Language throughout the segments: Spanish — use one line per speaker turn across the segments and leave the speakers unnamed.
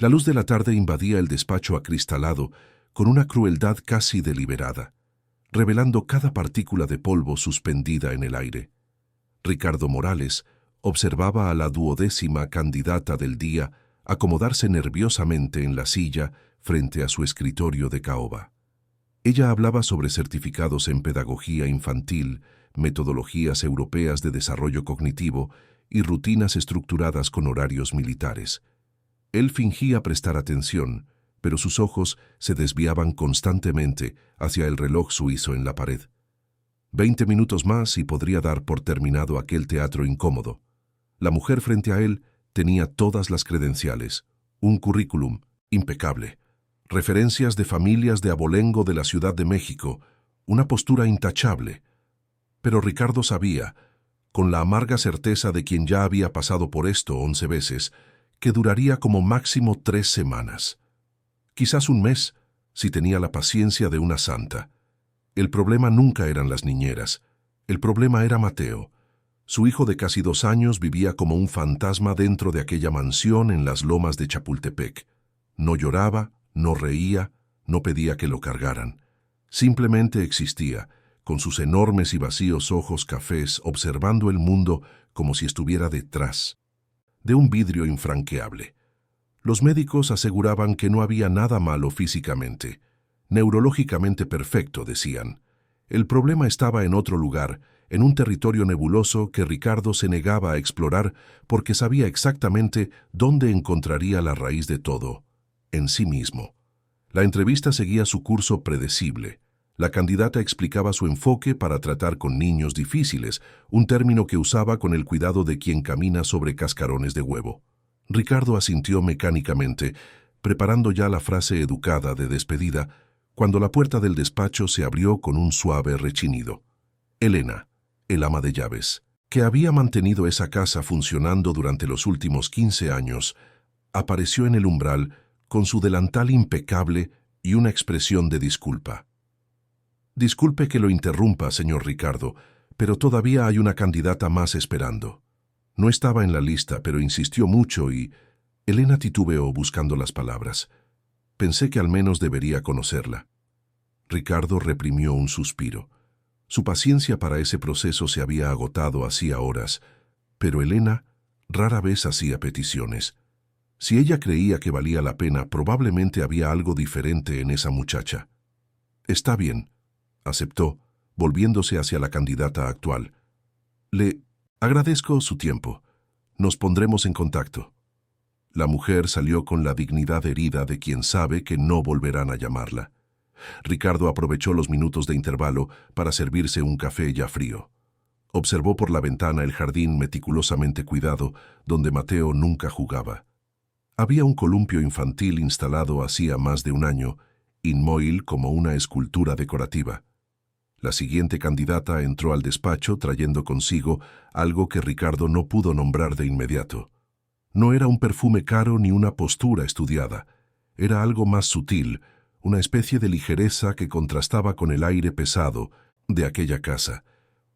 La luz de la tarde invadía el despacho acristalado con una crueldad casi deliberada, revelando cada partícula de polvo suspendida en el aire. Ricardo Morales observaba a la 12ª candidata del día acomodarse nerviosamente en la silla frente a su escritorio de caoba. Ella hablaba sobre certificados en pedagogía infantil, metodologías europeas de desarrollo cognitivo y rutinas estructuradas con horarios militares. Él fingía prestar atención, pero sus ojos se desviaban constantemente hacia el reloj suizo en la pared. 20 minutos más y podría dar por terminado aquel teatro incómodo. La mujer frente a él tenía todas las credenciales, un currículum impecable, referencias de familias de abolengo de la Ciudad de México, una postura intachable. Pero Ricardo sabía, con la amarga certeza de quien ya había pasado por esto 11 veces, que duraría como máximo 3 semanas. Quizás un mes, si tenía la paciencia de una santa. El problema nunca eran las niñeras. El problema era Mateo. Su hijo de casi 2 años vivía como un fantasma dentro de aquella mansión en las lomas de Chapultepec. No lloraba, no reía, no pedía que lo cargaran. Simplemente existía, con sus enormes y vacíos ojos cafés observando el mundo como si estuviera detrás de un vidrio infranqueable. Los médicos aseguraban que no había nada malo físicamente. Neurológicamente perfecto, decían. El problema estaba en otro lugar, en un territorio nebuloso que Ricardo se negaba a explorar porque sabía exactamente dónde encontraría la raíz de todo, en sí mismo. La entrevista seguía su curso predecible. La candidata explicaba su enfoque para tratar con niños difíciles, un término que usaba con el cuidado de quien camina sobre cascarones de huevo. Ricardo asintió mecánicamente, preparando ya la frase educada de despedida, cuando la puerta del despacho se abrió con un suave rechinido. Elena, el ama de llaves, que había mantenido esa casa funcionando durante los últimos 15 años, apareció en el umbral con su delantal impecable y una expresión de disculpa. Disculpe que lo interrumpa, señor Ricardo, pero todavía hay una candidata más esperando. No estaba en la lista, pero insistió mucho y... Elena titubeó buscando las palabras. Pensé que al menos debería conocerla. Ricardo reprimió un suspiro. Su paciencia para ese proceso se había agotado hacía horas, pero Elena rara vez hacía peticiones. Si ella creía que valía la pena, probablemente había algo diferente en esa muchacha. Está bien, aceptó, volviéndose hacia la candidata actual. Le agradezco su tiempo. Nos pondremos en contacto. La mujer salió con la dignidad herida de quien sabe que no volverán a llamarla. Ricardo aprovechó los minutos de intervalo para servirse un café ya frío. Observó por la ventana el jardín meticulosamente cuidado, donde Mateo nunca jugaba. Había un columpio infantil instalado hacía más de un año, inmóvil como una escultura decorativa. La siguiente candidata entró al despacho trayendo consigo algo que Ricardo no pudo nombrar de inmediato. No era un perfume caro ni una postura estudiada. Era algo más sutil, una especie de ligereza que contrastaba con el aire pesado de aquella casa.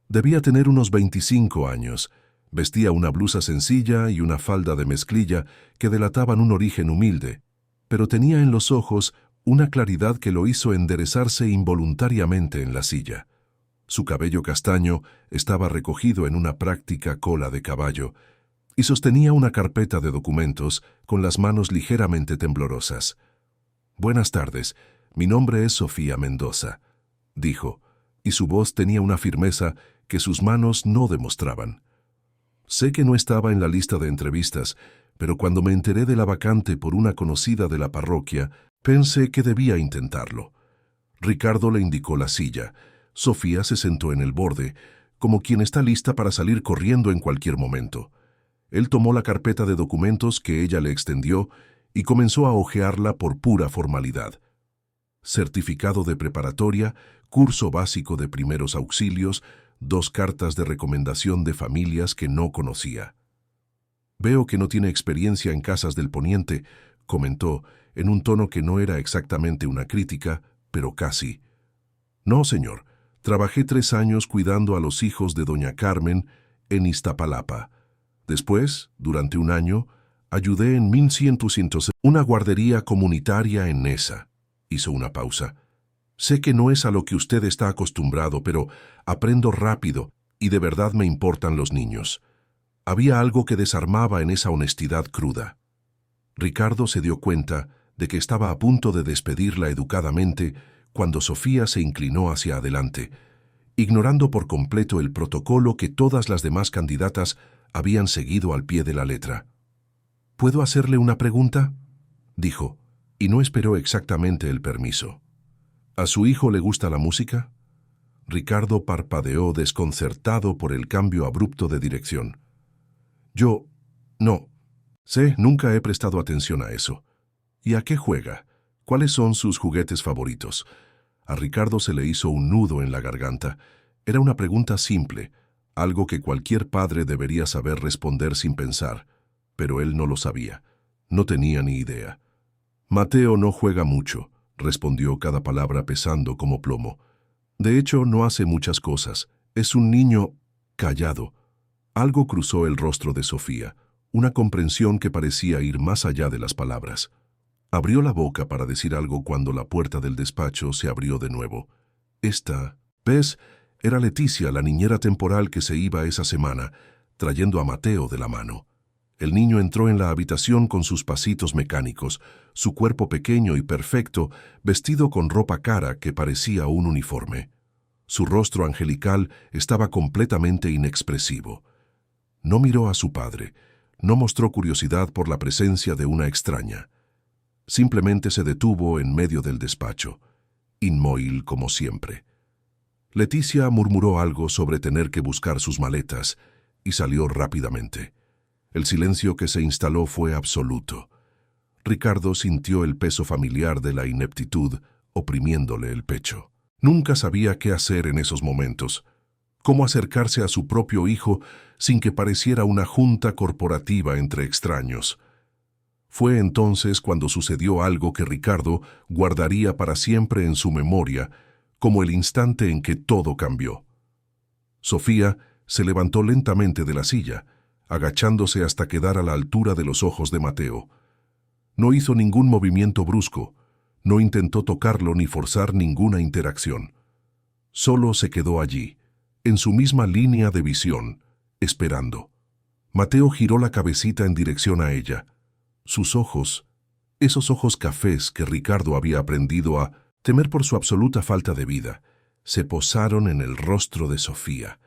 Debía tener unos 25 años. Vestía una blusa sencilla y una falda de mezclilla que delataban un origen humilde, pero tenía en los ojos una claridad que lo hizo enderezarse involuntariamente en la silla. Su cabello castaño estaba recogido en una práctica cola de caballo y sostenía una carpeta de documentos con las manos ligeramente temblorosas. «Buenas tardes, mi nombre es Sofía Mendoza», dijo, y su voz tenía una firmeza que sus manos no demostraban. «Sé que no estaba en la lista de entrevistas, pero cuando me enteré de la vacante por una conocida de la parroquia, pensé que debía intentarlo». Ricardo le indicó la silla. Sofía se sentó en el borde, como quien está lista para salir corriendo en cualquier momento. Él tomó la carpeta de documentos que ella le extendió y comenzó a hojearla por pura formalidad. Certificado de preparatoria, curso básico de primeros auxilios, 2 cartas de recomendación de familias que no conocía. «Veo que no tiene experiencia en casas del Poniente», comentó, en un tono que no era exactamente una crítica, pero casi. «No, señor. Trabajé 3 años cuidando a los hijos de doña Carmen en Iztapalapa. Después, durante un año, Ayudé en 1900 una guardería comunitaria en Nesa. Hizo una pausa. Sé que no es a lo que usted está acostumbrado, pero aprendo rápido y de verdad me importan los niños. Había algo que desarmaba en esa honestidad cruda. Ricardo se dio cuenta de que estaba a punto de despedirla educadamente cuando Sofía se inclinó hacia adelante, ignorando por completo el protocolo que todas las demás candidatas habían seguido al pie de la letra. ¿Puedo hacerle una pregunta?, dijo, y no esperó exactamente el permiso. ¿A su hijo le gusta la música? Ricardo parpadeó desconcertado por el cambio abrupto de dirección. No. Nunca he prestado atención a eso. ¿Y a qué juega? ¿Cuáles son sus juguetes favoritos? A Ricardo se le hizo un nudo en la garganta. Era una pregunta simple, algo que cualquier padre debería saber responder sin pensar, pero él no lo sabía. No tenía ni idea. Mateo no juega mucho, respondió cada palabra pesando como plomo. De hecho, no hace muchas cosas. Es un niño callado. Algo cruzó el rostro de Sofía, una comprensión que parecía ir más allá de las palabras. Abrió la boca para decir algo cuando la puerta del despacho se abrió de nuevo. ¿Ves? Era Leticia, la niñera temporal que se iba esa semana, trayendo a Mateo de la mano. El niño entró en la habitación con sus pasitos mecánicos, su cuerpo pequeño y perfecto, vestido con ropa cara que parecía un uniforme. Su rostro angelical estaba completamente inexpresivo. No miró a su padre, no mostró curiosidad por la presencia de una extraña. Simplemente se detuvo en medio del despacho, inmóvil como siempre. Leticia murmuró algo sobre tener que buscar sus maletas y salió rápidamente. El silencio que se instaló fue absoluto. Ricardo sintió el peso familiar de la ineptitud oprimiéndole el pecho. Nunca sabía qué hacer en esos momentos. Cómo acercarse a su propio hijo sin que pareciera una junta corporativa entre extraños. Fue entonces cuando sucedió algo que Ricardo guardaría para siempre en su memoria, como el instante en que todo cambió. Sofía se levantó lentamente de la silla, agachándose hasta quedar a la altura de los ojos de Mateo. No hizo ningún movimiento brusco, no intentó tocarlo ni forzar ninguna interacción. Solo se quedó allí, en su misma línea de visión, esperando. Mateo giró la cabecita en dirección a ella. Sus ojos, esos ojos cafés que Ricardo había aprendido a temer por su absoluta falta de vida, se posaron en el rostro de Sofía.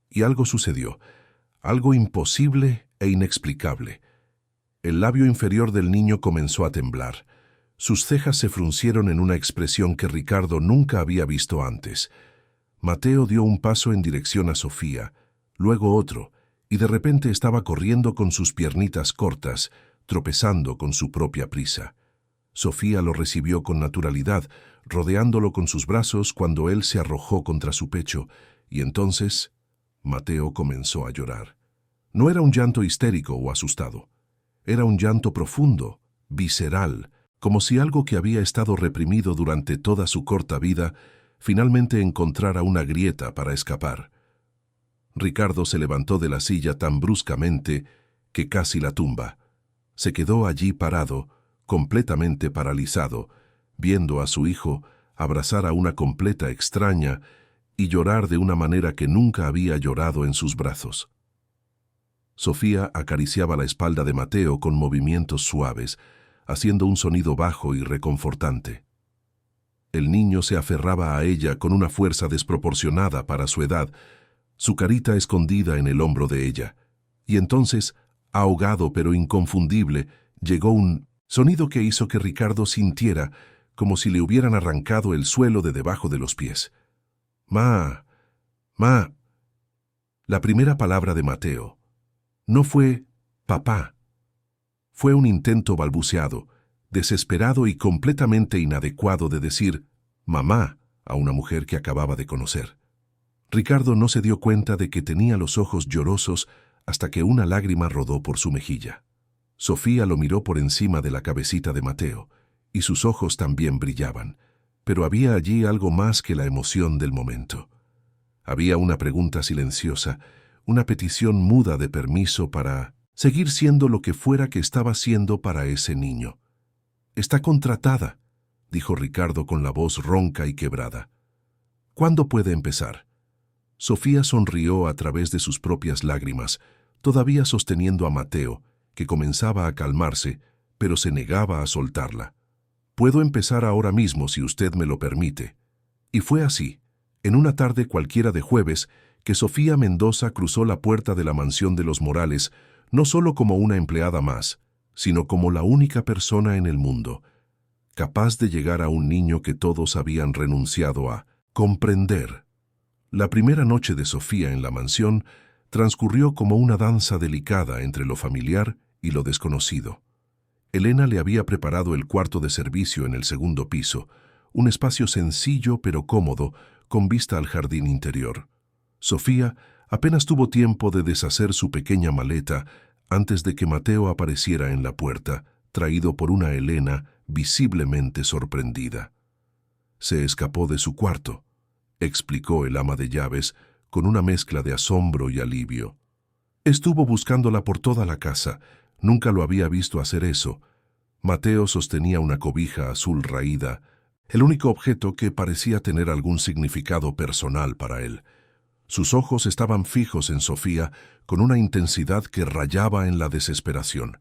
Y algo sucedió. Algo imposible e inexplicable. El labio inferior del niño comenzó a temblar. Sus cejas se fruncieron en una expresión que Ricardo nunca había visto antes. Mateo dio un paso en dirección a Sofía, luego otro, y de repente estaba corriendo con sus piernitas cortas, tropezando con su propia prisa. Sofía lo recibió con naturalidad, rodeándolo con sus brazos cuando él se arrojó contra su pecho, y entonces Mateo comenzó a llorar. No era un llanto histérico o asustado. Era un llanto profundo, visceral, como si algo que había estado reprimido durante toda su corta vida finalmente encontrara una grieta para escapar. Ricardo se levantó de la silla tan bruscamente que casi la tumba. Se quedó allí parado, completamente paralizado, viendo a su hijo abrazar a una completa extraña y llorar de una manera que nunca había llorado en sus brazos. Sofía acariciaba la espalda de Mateo con movimientos suaves, haciendo un sonido bajo y reconfortante. El niño se aferraba a ella con una fuerza desproporcionada para su edad, su carita escondida en el hombro de ella. Y entonces, ahogado pero inconfundible, llegó un sonido que hizo que Ricardo sintiera como si le hubieran arrancado el suelo de debajo de los pies. «Ma. La primera palabra de Mateo no fue «papá». Fue un intento balbuceado, desesperado y completamente inadecuado de decir «mamá» a una mujer que acababa de conocer. Ricardo no se dio cuenta de que tenía los ojos llorosos hasta que una lágrima rodó por su mejilla. Sofía lo miró por encima de la cabecita de Mateo, y sus ojos también brillaban, pero había allí algo más que la emoción del momento. Había una pregunta silenciosa, una petición muda de permiso para seguir siendo lo que fuera que estaba siendo para ese niño. «Está contratada», dijo Ricardo con la voz ronca y quebrada. «¿Cuándo puede empezar?» Sofía sonrió a través de sus propias lágrimas, todavía sosteniendo a Mateo, que comenzaba a calmarse, pero se negaba a soltarla. «Puedo empezar ahora mismo si usted me lo permite». Y fue así, en una tarde cualquiera de jueves, que Sofía Mendoza cruzó la puerta de la mansión de los Morales, no solo como una empleada más, sino como la única persona en el mundo, capaz de llegar a un niño que todos habían renunciado a comprender. La primera noche de Sofía en la mansión transcurrió como una danza delicada entre lo familiar y lo desconocido. Elena le había preparado el cuarto de servicio en el segundo piso, un espacio sencillo pero cómodo, con vista al jardín interior. Sofía apenas tuvo tiempo de deshacer su pequeña maleta antes de que Mateo apareciera en la puerta, traído por una Elena visiblemente sorprendida. «Se escapó de su cuarto», explicó el ama de llaves con una mezcla de asombro y alivio. «Estuvo buscándola por toda la casa. Nunca lo había visto hacer eso». Mateo sostenía una cobija azul raída, el único objeto que parecía tener algún significado personal para él. Sus ojos estaban fijos en Sofía con una intensidad que rayaba en la desesperación.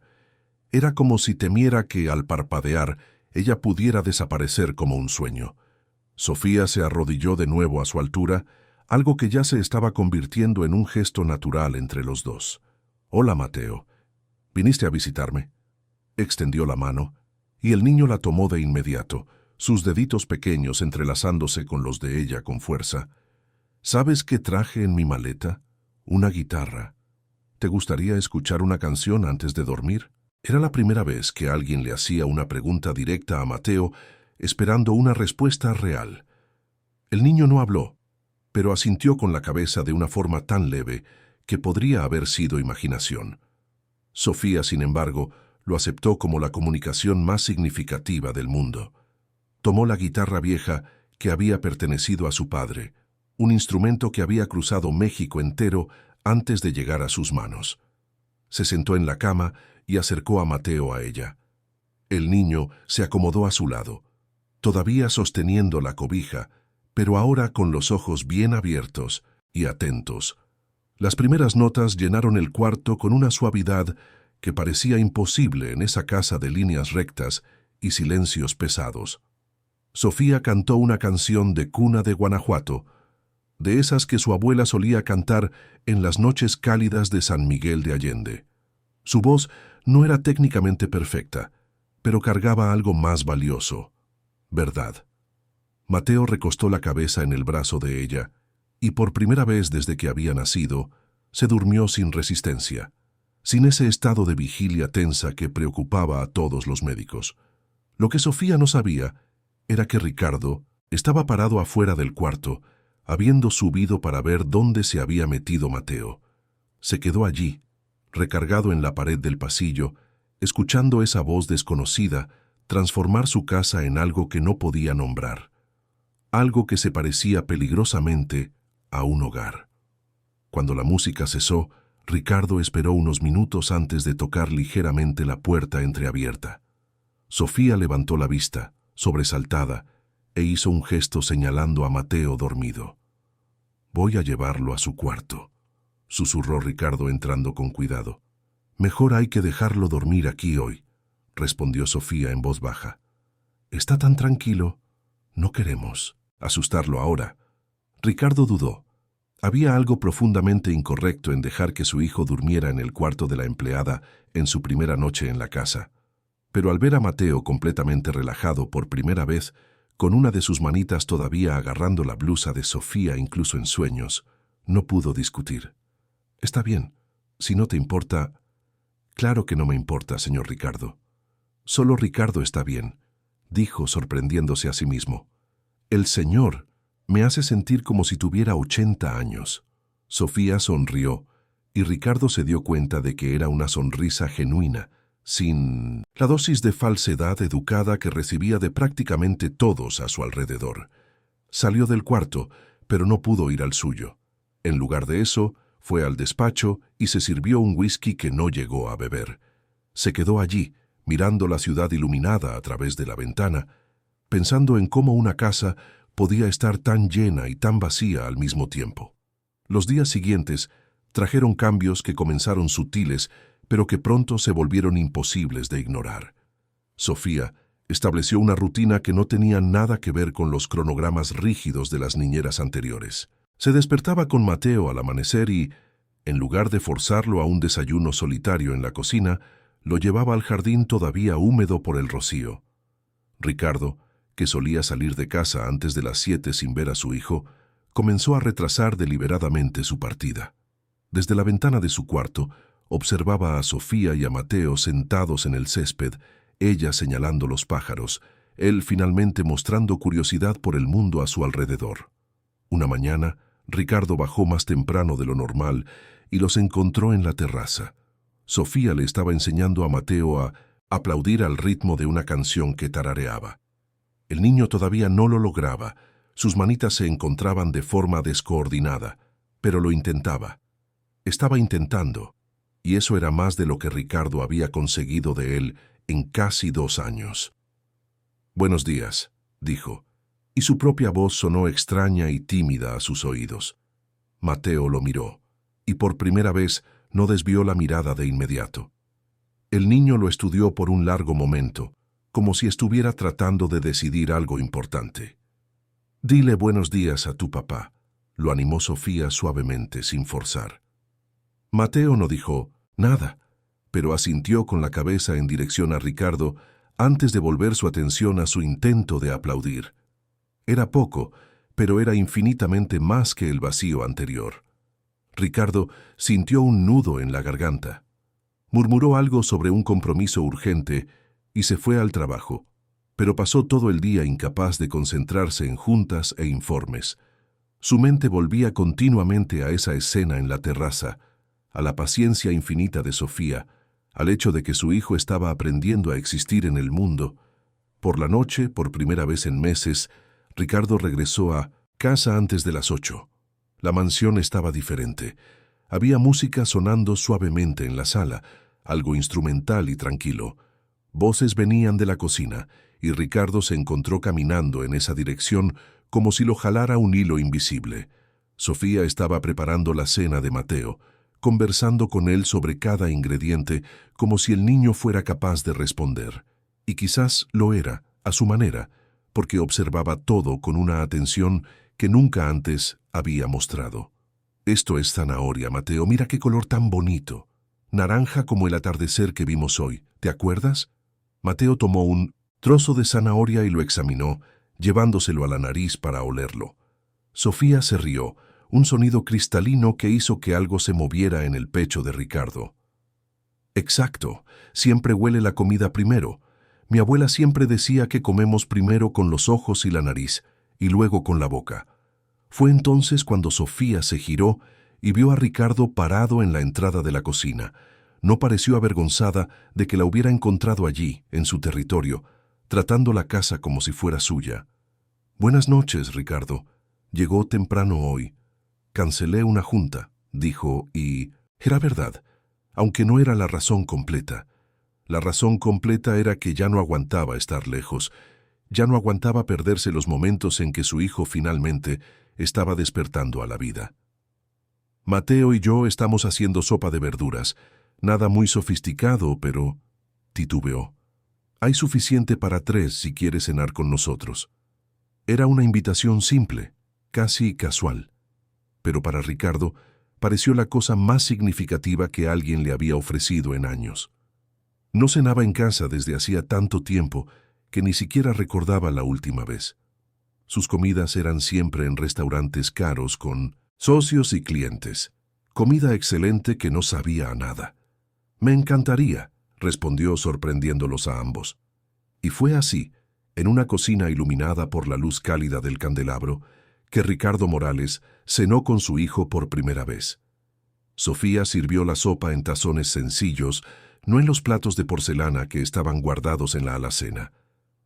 Era como si temiera que, al parpadear, ella pudiera desaparecer como un sueño. Sofía se arrodilló de nuevo a su altura, algo que ya se estaba convirtiendo en un gesto natural entre los dos. «Hola, Mateo. ¿Viniste a visitarme?» Extendió la mano, y el niño la tomó de inmediato, sus deditos pequeños entrelazándose con los de ella con fuerza. «¿Sabes qué traje en mi maleta? Una guitarra. ¿Te gustaría escuchar una canción antes de dormir?» Era la primera vez que alguien le hacía una pregunta directa a Mateo, esperando una respuesta real. El niño no habló, pero asintió con la cabeza de una forma tan leve que podría haber sido imaginación. Sofía, sin embargo, lo aceptó como la comunicación más significativa del mundo. Tomó la guitarra vieja que había pertenecido a su padre, un instrumento que había cruzado México entero antes de llegar a sus manos. Se sentó en la cama y acercó a Mateo a ella. El niño se acomodó a su lado, todavía sosteniendo la cobija, pero ahora con los ojos bien abiertos y atentos. Las primeras notas llenaron el cuarto con una suavidad que parecía imposible en esa casa de líneas rectas y silencios pesados. Sofía cantó una canción de cuna de Guanajuato, de esas que su abuela solía cantar en las noches cálidas de San Miguel de Allende. Su voz no era técnicamente perfecta, pero cargaba algo más valioso: verdad. Mateo recostó la cabeza en el brazo de ella, y por primera vez desde que había nacido, se durmió sin resistencia, sin ese estado de vigilia tensa que preocupaba a todos los médicos. Lo que Sofía no sabía era que Ricardo estaba parado afuera del cuarto, habiendo subido para ver dónde se había metido Mateo. Se quedó allí, recargado en la pared del pasillo, escuchando esa voz desconocida transformar su casa en algo que no podía nombrar, algo que se parecía peligrosamente a un hogar. Cuando la música cesó, Ricardo esperó unos minutos antes de tocar ligeramente la puerta entreabierta. Sofía levantó la vista, sobresaltada, e hizo un gesto señalando a Mateo dormido. «Voy a llevarlo a su cuarto», susurró Ricardo entrando con cuidado. «Mejor hay que dejarlo dormir aquí hoy», respondió Sofía en voz baja. «Está tan tranquilo. No queremos asustarlo ahora». Ricardo dudó. Había algo profundamente incorrecto en dejar que su hijo durmiera en el cuarto de la empleada en su primera noche en la casa. Pero al ver a Mateo completamente relajado por primera vez, con una de sus manitas todavía agarrando la blusa de Sofía incluso en sueños, no pudo discutir. «Está bien, si no te importa». «Claro que no me importa, señor Ricardo. Solo Ricardo está bien», dijo sorprendiéndose a sí mismo. «El señor me hace sentir como si tuviera 80 años». Sofía sonrió, y Ricardo se dio cuenta de que era una sonrisa genuina, sin la dosis de falsedad educada que recibía de prácticamente todos a su alrededor. Salió del cuarto, pero no pudo ir al suyo. En lugar de eso, Fue al despacho y se sirvió un whisky que no llegó a beber. Se quedó allí, mirando la ciudad iluminada a través de la ventana, pensando en cómo una casa podía estar tan llena y tan vacía al mismo tiempo. Los días siguientes trajeron cambios que comenzaron sutiles, pero que pronto se volvieron imposibles de ignorar. Sofía estableció una rutina que no tenía nada que ver con los cronogramas rígidos de las niñeras anteriores. Se despertaba con Mateo al amanecer y, en lugar de forzarlo a un desayuno solitario en la cocina, lo llevaba al jardín todavía húmedo por el rocío. Ricardo, que solía salir de casa antes de las 7 sin ver a su hijo, comenzó a retrasar deliberadamente su partida. Desde la ventana de su cuarto, observaba a Sofía y a Mateo sentados en el césped, ella señalando los pájaros, él finalmente mostrando curiosidad por el mundo a su alrededor. Una mañana, Ricardo bajó más temprano de lo normal y los encontró en la terraza. Sofía le estaba enseñando a Mateo a aplaudir al ritmo de una canción que tarareaba. El niño todavía no lo lograba, sus manitas se encontraban de forma descoordinada, pero lo intentaba. Estaba intentando, y eso era más de lo que Ricardo había conseguido de él en casi 2 años. «Buenos días», dijo, y su propia voz sonó extraña y tímida a sus oídos. Mateo lo miró, y por primera vez no desvió la mirada de inmediato. El niño lo estudió por un largo momento, como si estuviera tratando de decidir algo importante. «Dile buenos días a tu papá», lo animó Sofía suavemente, sin forzar. Mateo no dijo nada, pero asintió con la cabeza en dirección a Ricardo antes de volver su atención a su intento de aplaudir. Era poco, pero era infinitamente más que el vacío anterior. Ricardo sintió un nudo en la garganta. Murmuró algo sobre un compromiso urgente y se fue al trabajo, pero pasó todo el día incapaz de concentrarse en juntas e informes. Su mente volvía continuamente a esa escena en la terraza, a la paciencia infinita de Sofía, al hecho de que su hijo estaba aprendiendo a existir en el mundo. Por la noche, por primera vez en meses, Ricardo regresó a casa antes de las 8. La mansión estaba diferente. Había música sonando suavemente en la sala, algo instrumental y tranquilo. Voces venían de la cocina, y Ricardo se encontró caminando en esa dirección como si lo jalara un hilo invisible. Sofía estaba preparando la cena de Mateo, conversando con él sobre cada ingrediente como si el niño fuera capaz de responder. Y quizás lo era, a su manera, porque observaba todo con una atención que nunca antes había mostrado. «Esto es zanahoria, Mateo, mira qué color tan bonito. Naranja como el atardecer que vimos hoy, ¿te acuerdas?» Mateo tomó un trozo de zanahoria y lo examinó, llevándoselo a la nariz para olerlo. Sofía se rió, un sonido cristalino que hizo que algo se moviera en el pecho de Ricardo. «Exacto, siempre huele la comida primero. Mi abuela siempre decía que comemos primero con los ojos y la nariz, y luego con la boca». Fue entonces cuando Sofía se giró y vio a Ricardo parado en la entrada de la cocina. No pareció avergonzada de que la hubiera encontrado allí, en su territorio, tratando la casa como si fuera suya. «Buenas noches, Ricardo. Llegó temprano hoy. Cancelé una junta», dijo, y era verdad, aunque no era la razón completa. La razón completa era que ya no aguantaba estar lejos, ya no aguantaba perderse los momentos en que su hijo finalmente estaba despertando a la vida. «Mateo y yo estamos haciendo sopa de verduras. Nada muy sofisticado, pero...» titubeó. «Hay suficiente para 3 si quieres cenar con nosotros». Era una invitación simple, casi casual. Pero para Ricardo pareció la cosa más significativa que alguien le había ofrecido en años. No cenaba en casa desde hacía tanto tiempo que ni siquiera recordaba la última vez. Sus comidas eran siempre en restaurantes caros con socios y clientes. Comida excelente que no sabía a nada. «Me encantaría», respondió sorprendiéndolos a ambos. Y fue así, en una cocina iluminada por la luz cálida del candelabro, que Ricardo Morales cenó con su hijo por primera vez. Sofía sirvió la sopa en tazones sencillos, no en los platos de porcelana que estaban guardados en la alacena.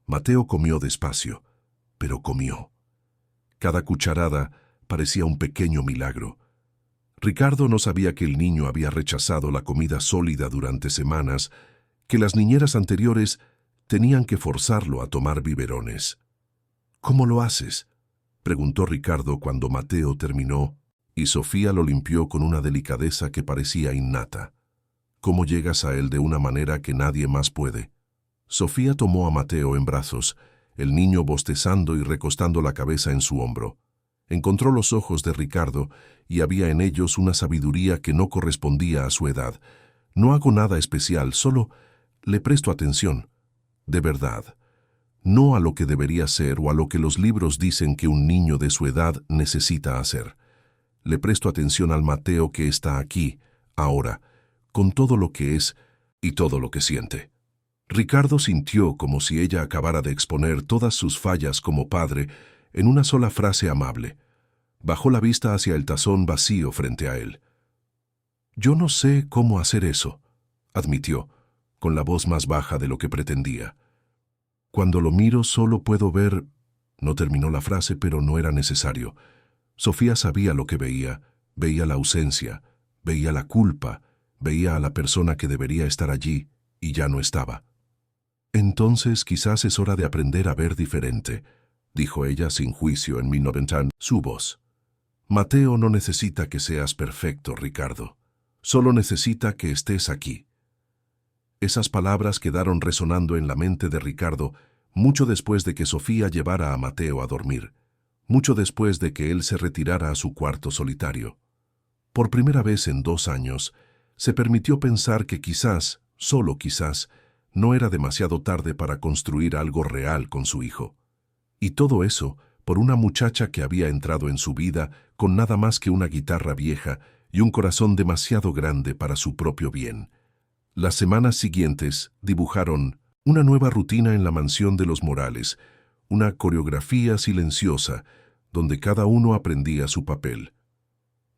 Mateo comió despacio, pero comió. Cada cucharada parecía un pequeño milagro. Ricardo no sabía que el niño había rechazado la comida sólida durante semanas, que las niñeras anteriores tenían que forzarlo a tomar biberones. «¿Cómo lo haces?», preguntó Ricardo cuando Mateo terminó, y Sofía lo limpió con una delicadeza que parecía innata. «¿Cómo llegas a él de una manera que nadie más puede?». Sofía tomó a Mateo en brazos, el niño bostezando y recostando la cabeza en su hombro. Encontró los ojos de Ricardo y había en ellos una sabiduría que no correspondía a su edad. «No hago nada especial, solo le presto atención. De verdad. No a lo que debería ser o a lo que los libros dicen que un niño de su edad necesita hacer. Le presto atención al Mateo que está aquí, ahora, con todo lo que es y todo lo que siente». Ricardo sintió como si ella acabara de exponer todas sus fallas como padre en una sola frase amable. Bajó la vista hacia el tazón vacío frente a él. «Yo no sé cómo hacer eso», admitió, con la voz más baja de lo que pretendía. «Cuando lo miro solo puedo ver…». No terminó la frase, pero no era necesario. Sofía sabía lo que veía la ausencia, veía la culpa, veía a la persona que debería estar allí y ya no estaba. «Entonces quizás es hora de aprender a ver diferente», dijo ella sin juicio en 1990 su voz. «Mateo no necesita que seas perfecto, Ricardo. Solo necesita que estés aquí». Esas palabras quedaron resonando en la mente de Ricardo mucho después de que Sofía llevara a Mateo a dormir, mucho después de que él se retirara a su cuarto solitario. Por primera vez en 2 años, se permitió pensar que quizás, solo quizás, no era demasiado tarde para construir algo real con su hijo. Y todo eso por una muchacha que había entrado en su vida con nada más que una guitarra vieja y un corazón demasiado grande para su propio bien. Las semanas siguientes dibujaron una nueva rutina en la mansión de los Morales, una coreografía silenciosa, donde cada uno aprendía su papel.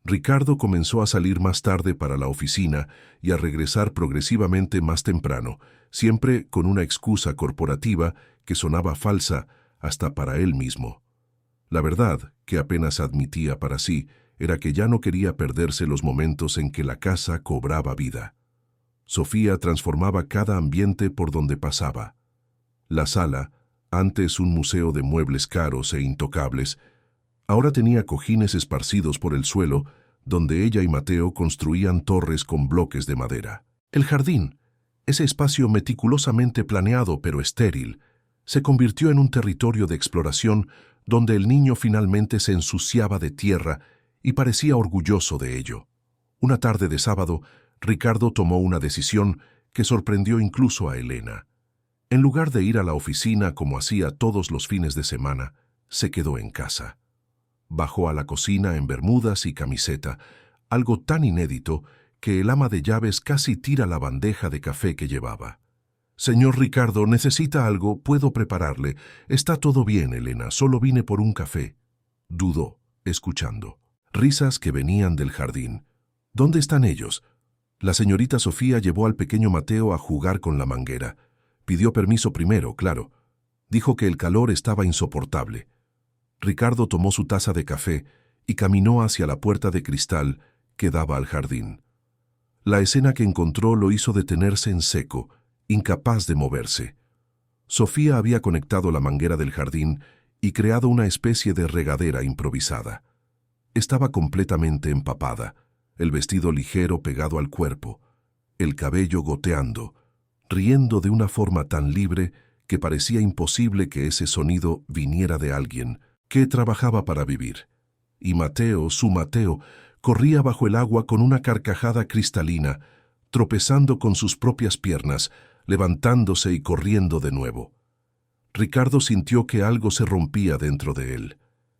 Ricardo comenzó a salir más tarde para la oficina y a regresar progresivamente más temprano, siempre con una excusa corporativa que sonaba falsa hasta para él mismo. La verdad, que apenas admitía para sí, era que ya no quería perderse los momentos en que la casa cobraba vida. Sofía transformaba cada ambiente por donde pasaba. La sala, antes un museo de muebles caros e intocables, ahora tenía cojines esparcidos por el suelo, donde ella y Mateo construían torres con bloques de madera. El jardín, ese espacio meticulosamente planeado pero estéril, se convirtió en un territorio de exploración donde el niño finalmente se ensuciaba de tierra y parecía orgulloso de ello. Una tarde de sábado, Ricardo tomó una decisión que sorprendió incluso a Elena. En lugar de ir a la oficina como hacía todos los fines de semana, se quedó en casa. Bajó a la cocina en bermudas y camiseta, algo tan inédito que el ama de llaves casi tira la bandeja de café que llevaba. «Señor Ricardo, ¿necesita algo? Puedo prepararle. Está todo bien, Elena, solo vine por un café». Dudó, escuchando. Risas que venían del jardín. «¿Dónde están ellos?». La señorita Sofía llevó al pequeño Mateo a jugar con la manguera. Pidió permiso primero, claro. Dijo que el calor estaba insoportable. Ricardo tomó su taza de café y caminó hacia la puerta de cristal que daba al jardín. La escena que encontró lo hizo detenerse en seco, incapaz de moverse. Sofía había conectado la manguera del jardín y creado una especie de regadera improvisada. Estaba completamente empapada, el vestido ligero pegado al cuerpo, el cabello goteando, riendo de una forma tan libre que parecía imposible que ese sonido viniera de alguien que trabajaba para vivir. Y Mateo, su Mateo, corría bajo el agua con una carcajada cristalina, tropezando con sus propias piernas, levantándose y corriendo de nuevo. Ricardo sintió que algo se rompía dentro de él.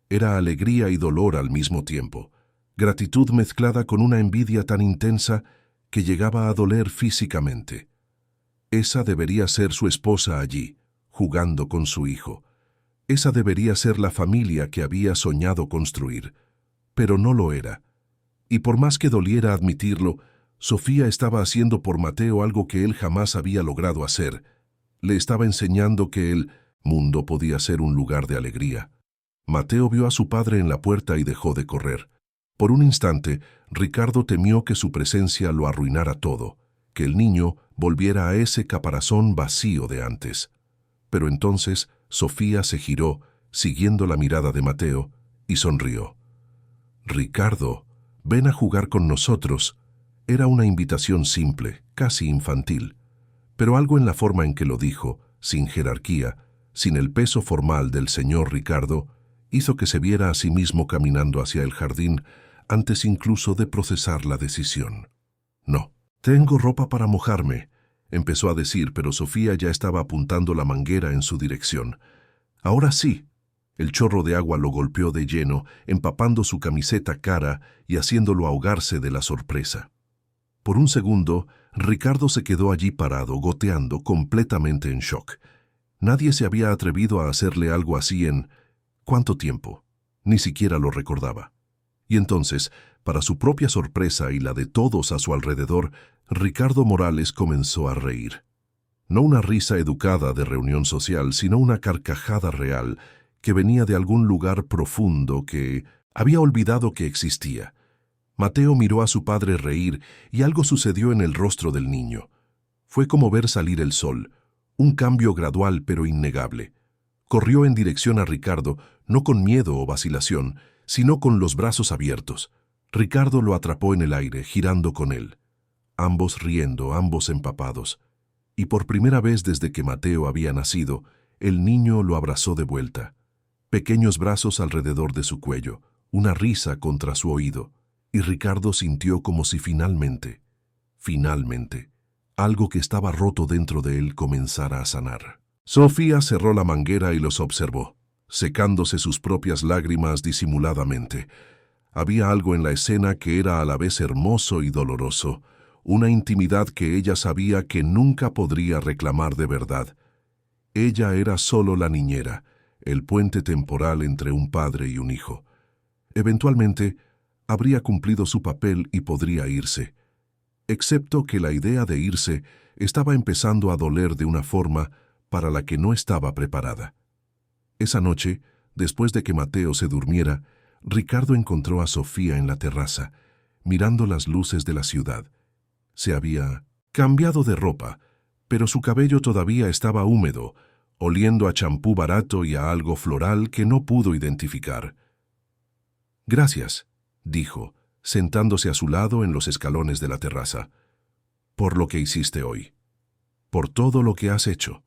Era alegría y dolor al mismo tiempo, gratitud mezclada con una envidia tan intensa que llegaba a doler físicamente. Esa debería ser su esposa allí, jugando con su hijo. Esa debería ser la familia que había soñado construir, pero no lo era. Y por más que doliera admitirlo, Sofía estaba haciendo por Mateo algo que él jamás había logrado hacer. Le estaba enseñando que el mundo podía ser un lugar de alegría. Mateo vio a su padre en la puerta y dejó de correr. Por un instante, Ricardo temió que su presencia lo arruinara todo, que el niño volviera a ese caparazón vacío de antes. Pero entonces Sofía se giró, siguiendo la mirada de Mateo, y sonrió. «Ricardo, ven a jugar con nosotros». Era una invitación simple, casi infantil, pero algo en la forma en que lo dijo, sin jerarquía, sin el peso formal del señor Ricardo, hizo que se viera a sí mismo caminando hacia el jardín antes incluso de procesar la decisión. «No, tengo ropa para mojarme», empezó a decir, pero Sofía ya estaba apuntando la manguera en su dirección. «Ahora sí». El chorro de agua lo golpeó de lleno, empapando su camiseta cara y haciéndolo ahogarse de la sorpresa. Por un segundo, Ricardo se quedó allí parado, goteando, completamente en shock. Nadie se había atrevido a hacerle algo así en... ¿cuánto tiempo? Ni siquiera lo recordaba. Y entonces, para su propia sorpresa y la de todos a su alrededor, Ricardo Morales comenzó a reír. No una risa educada de reunión social, sino una carcajada real que venía de algún lugar profundo que había olvidado que existía. Mateo miró a su padre reír y algo sucedió en el rostro del niño. Fue como ver salir el sol, un cambio gradual pero innegable. Corrió en dirección a Ricardo, no con miedo o vacilación, sino con los brazos abiertos. Ricardo lo atrapó en el aire, girando con él. Ambos riendo, ambos empapados. Y por primera vez desde que Mateo había nacido, el niño lo abrazó de vuelta. Pequeños brazos alrededor de su cuello, una risa contra su oído. Y Ricardo sintió como si finalmente, algo que estaba roto dentro de él comenzara a sanar. Sofía cerró la manguera y los observó, secándose sus propias lágrimas disimuladamente. Había algo en la escena que era a la vez hermoso y doloroso, una intimidad que ella sabía que nunca podría reclamar de verdad. Ella era solo la niñera, el puente temporal entre un padre y un hijo. Eventualmente, habría cumplido su papel y podría irse, excepto que la idea de irse estaba empezando a doler de una forma para la que no estaba preparada. Esa noche, después de que Mateo se durmiera, Ricardo encontró a Sofía en la terraza, mirando las luces de la ciudad. Se había cambiado de ropa, pero su cabello todavía estaba húmedo, oliendo a champú barato y a algo floral que no pudo identificar. «Gracias», dijo, sentándose a su lado en los escalones de la terraza, «por lo que hiciste hoy, por todo lo que has hecho».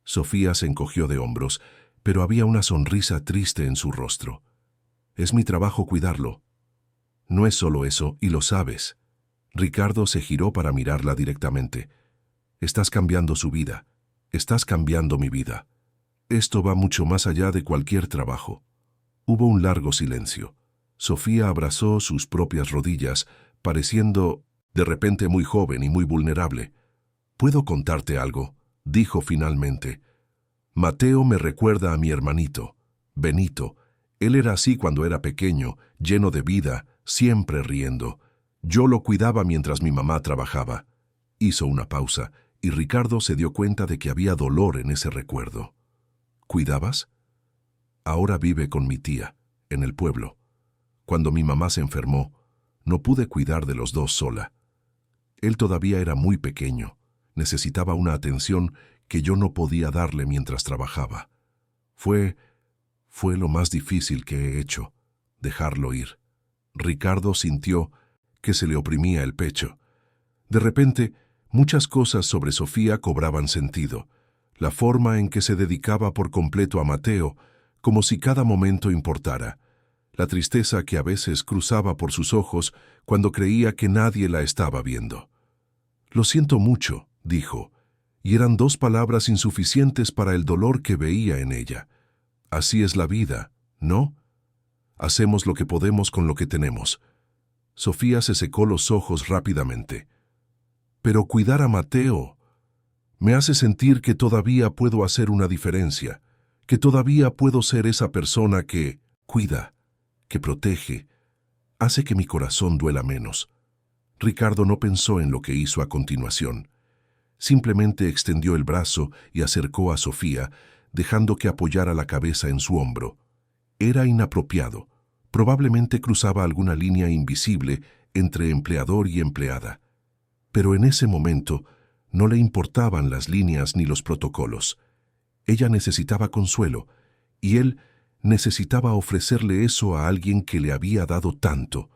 Sofía se encogió de hombros, pero había una sonrisa triste en su rostro. «Es mi trabajo cuidarlo». «No es solo eso, y lo sabes». Ricardo se giró para mirarla directamente. «Estás cambiando su vida. Estás cambiando mi vida. Esto va mucho más allá de cualquier trabajo». Hubo un largo silencio. Sofía abrazó sus propias rodillas, pareciendo de repente muy joven y muy vulnerable. «¿Puedo contarte algo?», dijo finalmente. «Mateo me recuerda a mi hermanito, Benito. Él era así cuando era pequeño, lleno de vida, siempre riendo. Yo lo cuidaba mientras mi mamá trabajaba». Hizo una pausa, y Ricardo se dio cuenta de que había dolor en ese recuerdo. «¿Cuidabas?». «Ahora vive con mi tía, en el pueblo. Cuando mi mamá se enfermó, no pude cuidar de los dos sola. Él todavía era muy pequeño, necesitaba una atención que yo no podía darle mientras trabajaba. Fue lo más difícil que he hecho, dejarlo ir». Ricardo sintió que se le oprimía el pecho. De repente, muchas cosas sobre Sofía cobraban sentido. La forma en que se dedicaba por completo a Mateo, como si cada momento importara. La tristeza que a veces cruzaba por sus ojos cuando creía que nadie la estaba viendo. «Lo siento mucho», dijo, y eran 2 palabras insuficientes para el dolor que veía en ella. «Así es la vida, ¿no? Hacemos lo que podemos con lo que tenemos». Sofía se secó los ojos rápidamente. «Pero cuidar a Mateo me hace sentir que todavía puedo hacer una diferencia, que todavía puedo ser esa persona que cuida, que protege, hace que mi corazón duela menos». Ricardo no pensó en lo que hizo a continuación. Simplemente extendió el brazo y acercó a Sofía, dejando que apoyara la cabeza en su hombro. Era inapropiado, Probablemente cruzaba alguna línea invisible entre empleador y empleada. Pero en ese momento no le importaban las líneas ni los protocolos. Ella necesitaba consuelo, y él necesitaba ofrecerle eso a alguien que le había dado tanto.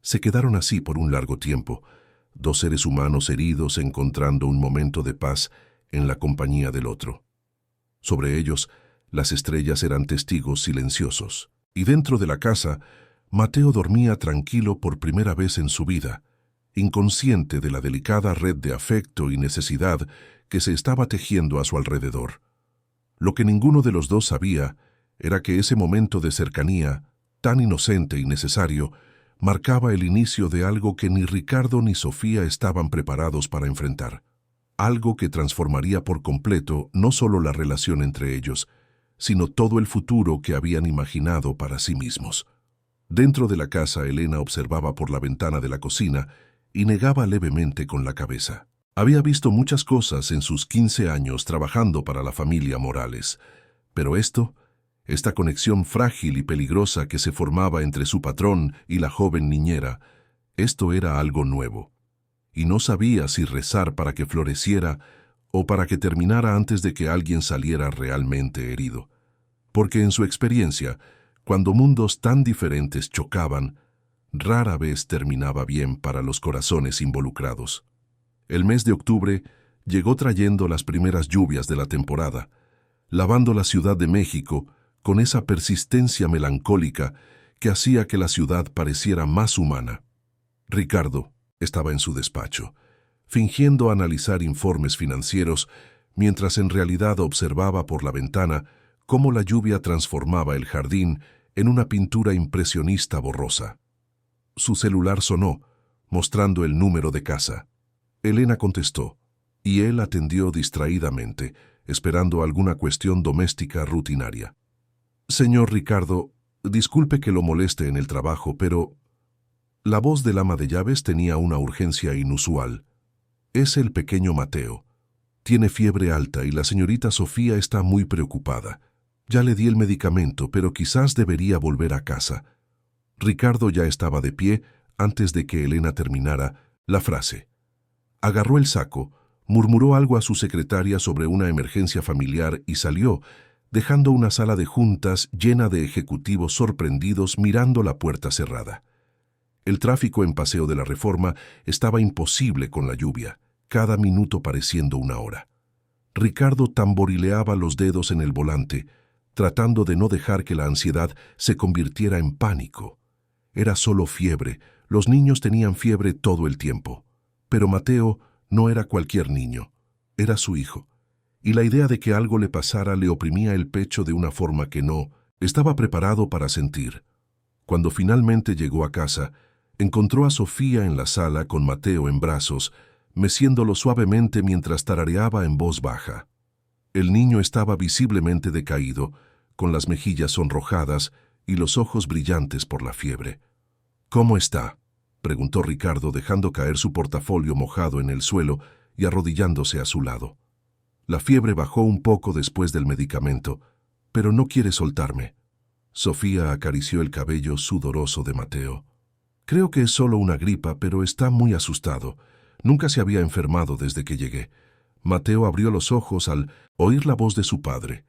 Se quedaron así por un largo tiempo, dos seres humanos heridos encontrando un momento de paz en la compañía del otro. Sobre ellos, las estrellas eran testigos silenciosos. Y dentro de la casa, Mateo dormía tranquilo por primera vez en su vida, inconsciente de la delicada red de afecto y necesidad que se estaba tejiendo a su alrededor. Lo que ninguno de los dos sabía era que ese momento de cercanía, tan inocente y necesario, marcaba el inicio de algo que ni Ricardo ni Sofía estaban preparados para enfrentar. Algo que transformaría por completo no solo la relación entre ellos, sino todo el futuro que habían imaginado para sí mismos. Dentro de la casa, Elena observaba por la ventana de la cocina y negaba levemente con la cabeza. Había visto muchas cosas en sus 15 años trabajando para la familia Morales, pero esta conexión frágil y peligrosa que se formaba entre su patrón y la joven niñera, esto era algo nuevo. Y no sabía si rezar para que floreciera o para que terminara antes de que alguien saliera realmente herido. Porque en su experiencia, cuando mundos tan diferentes chocaban, rara vez terminaba bien para los corazones involucrados. El mes de octubre llegó trayendo las primeras lluvias de la temporada, lavando la Ciudad de México con esa persistencia melancólica que hacía que la ciudad pareciera más humana. Ricardo estaba en su despacho, fingiendo analizar informes financieros, mientras en realidad observaba por la ventana cómo la lluvia transformaba el jardín en una pintura impresionista borrosa. Su celular sonó, mostrando el número de casa. Elena contestó, y él atendió distraídamente, esperando alguna cuestión doméstica rutinaria. «Señor Ricardo, disculpe que lo moleste en el trabajo, pero...» La voz del ama de llaves tenía una urgencia inusual. «Es el pequeño Mateo. Tiene fiebre alta y la señorita Sofía está muy preocupada. Ya le di el medicamento, pero quizás debería volver a casa». Ricardo ya estaba de pie antes de que Elena terminara la frase. Agarró el saco, murmuró algo a su secretaria sobre una emergencia familiar y salió, dejando una sala de juntas llena de ejecutivos sorprendidos mirando la puerta cerrada. El tráfico en Paseo de la Reforma estaba imposible con la lluvia, cada minuto pareciendo una hora. Ricardo tamborileaba los dedos en el volante, tratando de no dejar que la ansiedad se convirtiera en pánico. Era solo fiebre, los niños tenían fiebre todo el tiempo. Pero Mateo no era cualquier niño, era su hijo, y la idea de que algo le pasara le oprimía el pecho de una forma que no estaba preparado para sentir. Cuando finalmente llegó a casa, encontró a Sofía en la sala con Mateo en brazos, meciéndolo suavemente mientras tarareaba en voz baja. El niño estaba visiblemente decaído, con las mejillas sonrojadas y los ojos brillantes por la fiebre. «¿Cómo está?», preguntó Ricardo, dejando caer su portafolio mojado en el suelo y arrodillándose a su lado. «La fiebre bajó un poco después del medicamento, pero no quiere soltarme». Sofía acarició el cabello sudoroso de Mateo. «Creo que es solo una gripa, pero está muy asustado. Nunca se había enfermado desde que llegué». Mateo abrió los ojos al oír la voz de su padre.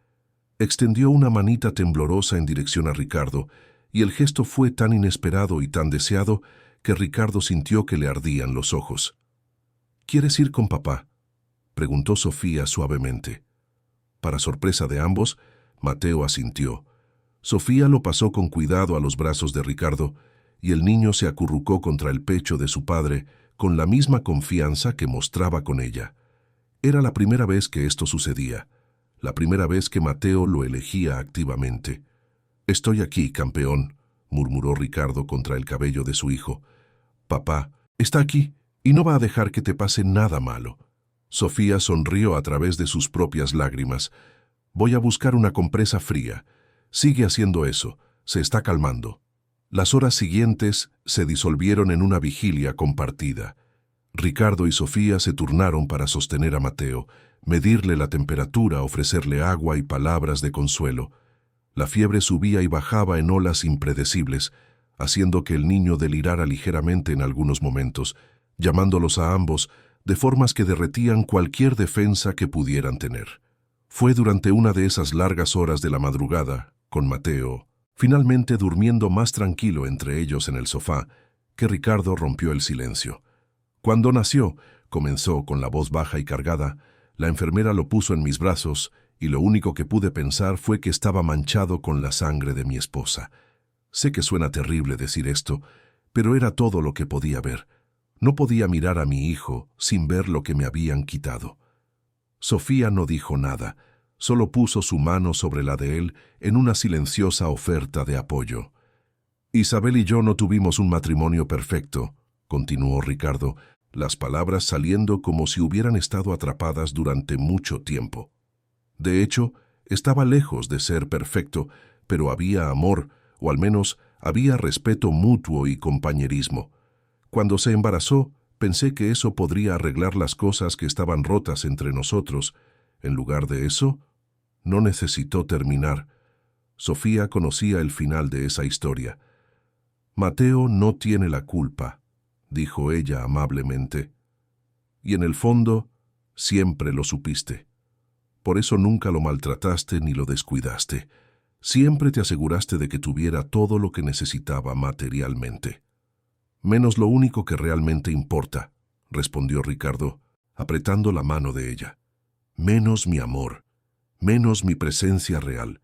Extendió una manita temblorosa en dirección a Ricardo, y el gesto fue tan inesperado y tan deseado que Ricardo sintió que le ardían los ojos. «¿Quieres ir con papá?», preguntó Sofía suavemente. Para sorpresa de ambos, Mateo asintió. Sofía lo pasó con cuidado a los brazos de Ricardo, y el niño se acurrucó contra el pecho de su padre con la misma confianza que mostraba con ella. Era la primera vez que esto sucedía, la primera vez que Mateo lo elegía activamente. «Estoy aquí, campeón», murmuró Ricardo contra el cabello de su hijo. «Papá está aquí y no va a dejar que te pase nada malo». Sofía sonrió a través de sus propias lágrimas. «Voy a buscar una compresa fría. Sigue haciendo eso, se está calmando». Las horas siguientes se disolvieron en una vigilia compartida. Ricardo y Sofía se turnaron para sostener a Mateo, medirle la temperatura, ofrecerle agua y palabras de consuelo. La fiebre subía y bajaba en olas impredecibles, haciendo que el niño delirara ligeramente en algunos momentos, llamándolos a ambos de formas que derretían cualquier defensa que pudieran tener. Fue durante una de esas largas horas de la madrugada, con Mateo, finalmente durmiendo más tranquilo entre ellos en el sofá, que Ricardo rompió el silencio. Cuando nació, comenzó con la voz baja y cargada, la enfermera lo puso en mis brazos y lo único que pude pensar fue que estaba manchado con la sangre de mi esposa. Sé que suena terrible decir esto, pero era todo lo que podía ver. No podía mirar a mi hijo sin ver lo que me habían quitado. Sofía no dijo nada, solo puso su mano sobre la de él en una silenciosa oferta de apoyo. Isabel y yo no tuvimos un matrimonio perfecto, continuó Ricardo, las palabras saliendo como si hubieran estado atrapadas durante mucho tiempo. De hecho, estaba lejos de ser perfecto, pero había amor, o al menos había respeto mutuo y compañerismo. Cuando se embarazó, pensé que eso podría arreglar las cosas que estaban rotas entre nosotros. En lugar de eso, no necesitó terminar. Sofía conocía el final de esa historia. Mateo no tiene la culpa, dijo ella amablemente. Y en el fondo, siempre lo supiste. Por eso nunca lo maltrataste ni lo descuidaste. Siempre te aseguraste de que tuviera todo lo que necesitaba materialmente. Menos lo único que realmente importa, respondió Ricardo, apretando la mano de ella. Menos mi amor, menos mi presencia real.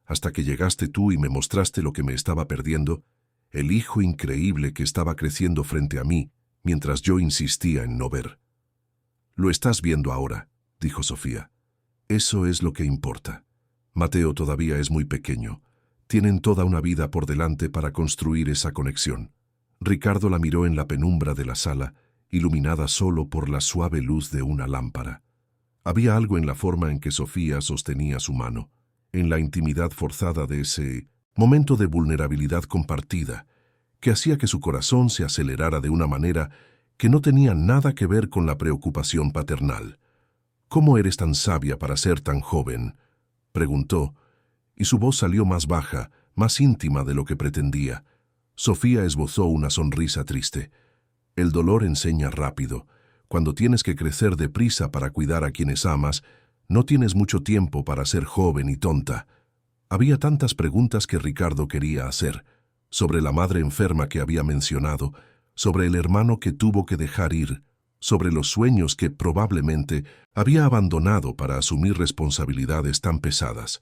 Hasta que llegaste tú y me mostraste lo que me estaba perdiendo, el hijo increíble que estaba creciendo frente a mí, mientras yo insistía en no ver. Lo estás viendo ahora, dijo Sofía. Eso es lo que importa. Mateo todavía es muy pequeño. Tienen toda una vida por delante para construir esa conexión. Ricardo la miró en la penumbra de la sala, iluminada solo por la suave luz de una lámpara. Había algo en la forma en que Sofía sostenía su mano, en la intimidad forzada de ese momento de vulnerabilidad compartida, que hacía que su corazón se acelerara de una manera que no tenía nada que ver con la preocupación paternal. «¿Cómo eres tan sabia para ser tan joven?», preguntó, y su voz salió más baja, más íntima de lo que pretendía. Sofía esbozó una sonrisa triste. El dolor enseña rápido. Cuando tienes que crecer deprisa para cuidar a quienes amas, no tienes mucho tiempo para ser joven y tonta. Había tantas preguntas que Ricardo quería hacer, sobre la madre enferma que había mencionado, sobre el hermano que tuvo que dejar ir, sobre los sueños que probablemente había abandonado para asumir responsabilidades tan pesadas.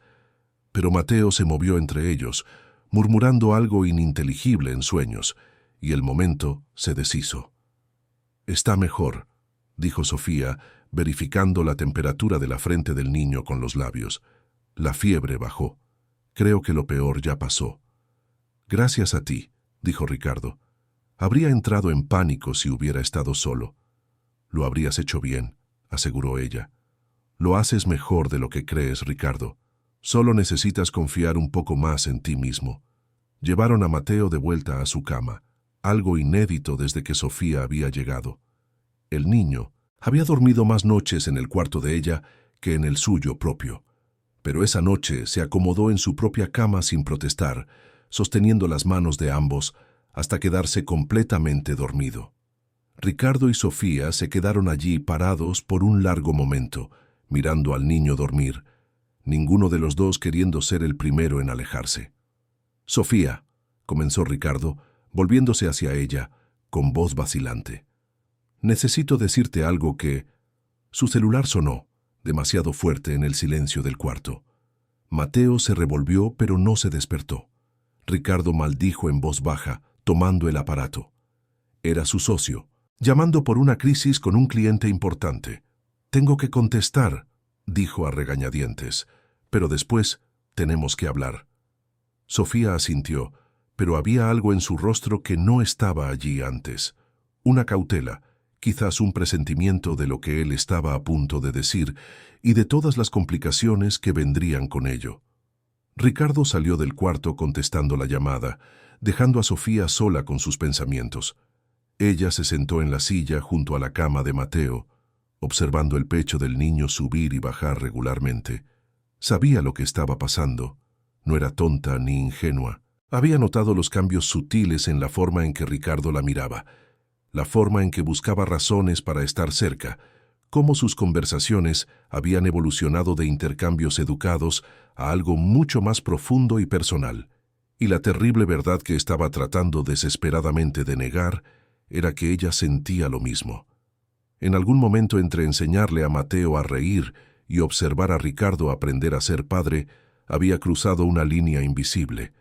Pero Mateo se movió entre ellos, murmurando algo ininteligible en sueños, y el momento se deshizo. «Está mejor», dijo Sofía, verificando la temperatura de la frente del niño con los labios. «La fiebre bajó. Creo que lo peor ya pasó». «Gracias a ti», dijo Ricardo. «Habría entrado en pánico si hubiera estado solo». «Lo habrías hecho bien», aseguró ella. «Lo haces mejor de lo que crees, Ricardo. Solo necesitas confiar un poco más en ti mismo». Llevaron a Mateo de vuelta a su cama, algo inédito desde que Sofía había llegado. El niño había dormido más noches en el cuarto de ella que en el suyo propio, pero esa noche se acomodó en su propia cama sin protestar, sosteniendo las manos de ambos hasta quedarse completamente dormido. Ricardo y Sofía se quedaron allí parados por un largo momento, mirando al niño dormir, ninguno de los dos queriendo ser el primero en alejarse. «Sofía», comenzó Ricardo, volviéndose hacia ella, con voz vacilante. «Necesito decirte algo que...» Su celular sonó, demasiado fuerte en el silencio del cuarto. Mateo se revolvió, pero no se despertó. Ricardo maldijo en voz baja, tomando el aparato. Era su socio, llamando por una crisis con un cliente importante. «Tengo que contestar», dijo a regañadientes, «pero después tenemos que hablar». Sofía asintió, pero había algo en su rostro que no estaba allí antes. Una cautela, quizás un presentimiento de lo que él estaba a punto de decir y de todas las complicaciones que vendrían con ello. Ricardo salió del cuarto contestando la llamada, dejando a Sofía sola con sus pensamientos. Ella se sentó en la silla junto a la cama de Mateo, observando el pecho del niño subir y bajar regularmente. Sabía lo que estaba pasando. No era tonta ni ingenua. Había notado los cambios sutiles en la forma en que Ricardo la miraba, la forma en que buscaba razones para estar cerca, cómo sus conversaciones habían evolucionado de intercambios educados a algo mucho más profundo y personal. Y la terrible verdad que estaba tratando desesperadamente de negar era que ella sentía lo mismo. En algún momento, entre enseñarle a Mateo a reír y observar a Ricardo aprender a ser padre, había cruzado una línea invisible.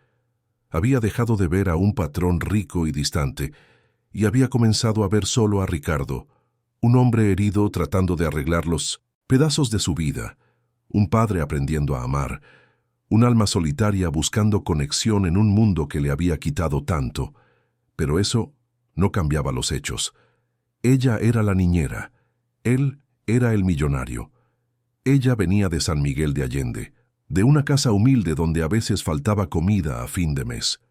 Había dejado de ver a un patrón rico y distante y había comenzado a ver solo a Ricardo, un hombre herido tratando de arreglar los pedazos de su vida, un padre aprendiendo a amar, un alma solitaria buscando conexión en un mundo que le había quitado tanto. Pero eso no cambiaba los hechos. Ella era la niñera, él era el millonario. Ella venía de San Miguel de Allende, de una casa humilde donde a veces faltaba comida a fin de mes.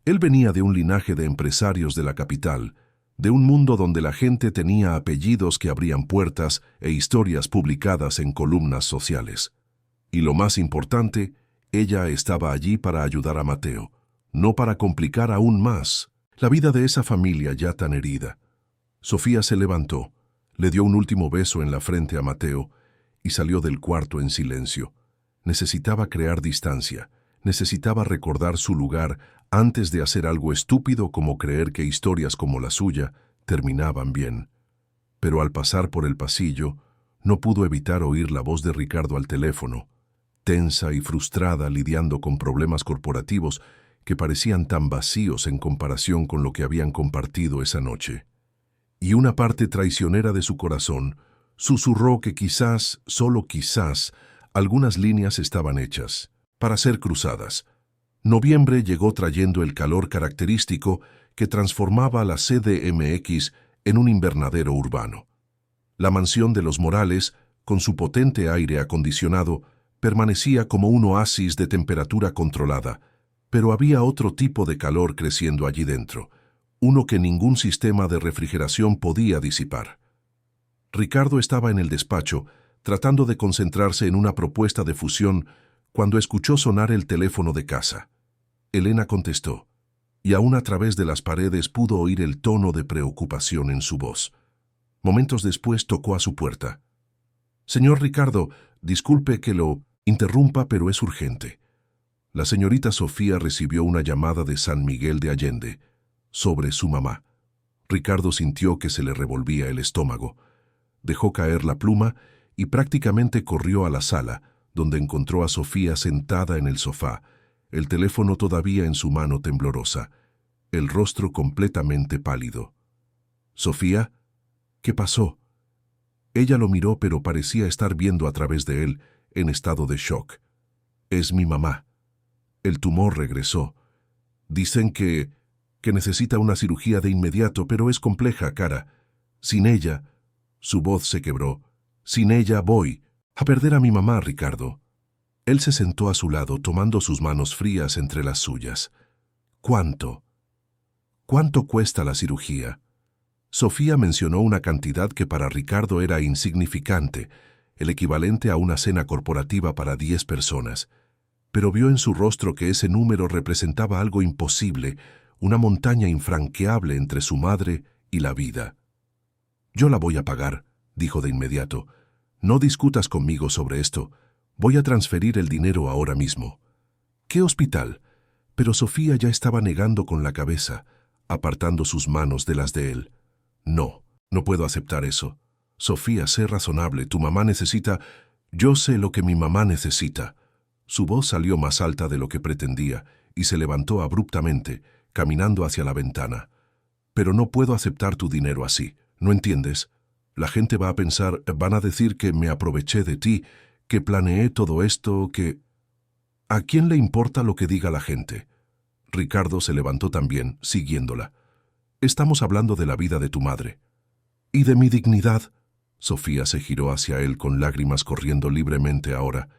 Él venía de un linaje de empresarios de la capital, de un mundo donde la gente tenía apellidos que abrían puertas e historias publicadas en columnas sociales. Y lo más importante, ella estaba allí para ayudar a Mateo, no para complicar aún más la vida de esa familia ya tan herida. Sofía se levantó, le dio un último beso en la frente a Mateo y salió del cuarto en silencio. Necesitaba crear distancia, necesitaba recordar su lugar antes de hacer algo estúpido como creer que historias como la suya terminaban bien. Pero al pasar por el pasillo, no pudo evitar oír la voz de Ricardo al teléfono, tensa y frustrada lidiando con problemas corporativos que parecían tan vacíos en comparación con lo que habían compartido esa noche. Y una parte traicionera de su corazón susurró que quizás, solo quizás, algunas líneas estaban hechas para ser cruzadas. Noviembre llegó trayendo el calor característico que transformaba la CDMX en un invernadero urbano. La mansión de los Morales, con su potente aire acondicionado, permanecía como un oasis de temperatura controlada, pero había otro tipo de calor creciendo allí dentro, uno que ningún sistema de refrigeración podía disipar. Ricardo estaba en el despacho, tratando de concentrarse en una propuesta de fusión, cuando escuchó sonar el teléfono de casa. Elena contestó, y aún a través de las paredes pudo oír el tono de preocupación en su voz. Momentos después tocó a su puerta. «Señor Ricardo, disculpe que lo interrumpa, pero es urgente». La señorita Sofía recibió una llamada de San Miguel de Allende sobre su mamá. Ricardo sintió que se le revolvía el estómago. Dejó caer la pluma y prácticamente corrió a la sala, donde encontró a Sofía sentada en el sofá, el teléfono todavía en su mano temblorosa, el rostro completamente pálido. «Sofía, ¿qué pasó?» Ella lo miró, pero parecía estar viendo a través de él, en estado de shock. «Es mi mamá. El tumor regresó. Dicen que necesita una cirugía de inmediato, pero es compleja, cara. Sin ella...» Su voz se quebró. «Sin ella voy a perder a mi mamá, Ricardo». Él se sentó a su lado, tomando sus manos frías entre las suyas. «¿Cuánto? ¿Cuánto cuesta la cirugía?» Sofía mencionó una cantidad que para Ricardo era insignificante, el equivalente a una cena corporativa para 10 personas. Pero vio en su rostro que ese número representaba algo imposible, una montaña infranqueable entre su madre y la vida. «Yo la voy a pagar», dijo de inmediato. «No discutas conmigo sobre esto. Voy a transferir el dinero ahora mismo». «¿Qué hospital?» Pero Sofía ya estaba negando con la cabeza, apartando sus manos de las de él. «No, no puedo aceptar eso. Sofía, sé razonable. Tu mamá necesita... Yo sé lo que mi mamá necesita». Su voz salió más alta de lo que pretendía y se levantó abruptamente, caminando hacia la ventana. «Pero no puedo aceptar tu dinero así. ¿No entiendes? La gente va a pensar, van a decir que me aproveché de ti, que planeé todo esto, que... ¿A quién le importa lo que diga la gente?» Ricardo se levantó también, siguiéndola. «Estamos hablando de la vida de tu madre». «¿Y de mi dignidad?» Sofía se giró hacia él con lágrimas corriendo libremente ahora.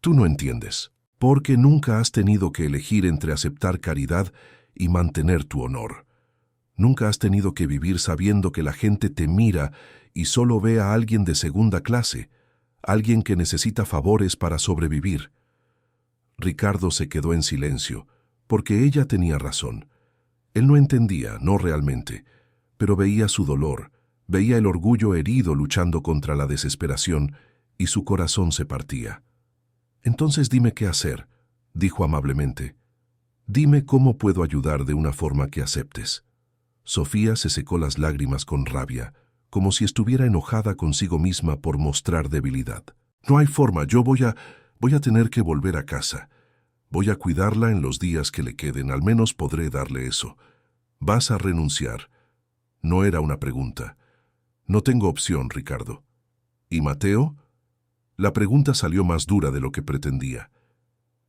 «Tú no entiendes, porque nunca has tenido que elegir entre aceptar caridad y mantener tu honor. Nunca has tenido que vivir sabiendo que la gente te mira y solo ve a alguien de segunda clase, alguien que necesita favores para sobrevivir». Ricardo se quedó en silencio, porque ella tenía razón. Él no entendía, no realmente, pero veía su dolor, veía el orgullo herido luchando contra la desesperación, y su corazón se partía. «Entonces dime qué hacer», dijo amablemente. «Dime cómo puedo ayudar de una forma que aceptes». Sofía se secó las lágrimas con rabia, como si estuviera enojada consigo misma por mostrar debilidad. «No hay forma, voy a tener que volver a casa. Voy a cuidarla en los días que le queden, al menos podré darle eso. ¿Vas a renunciar?» No era una pregunta. «No tengo opción, Ricardo». «¿Y Mateo?» La pregunta salió más dura de lo que pretendía.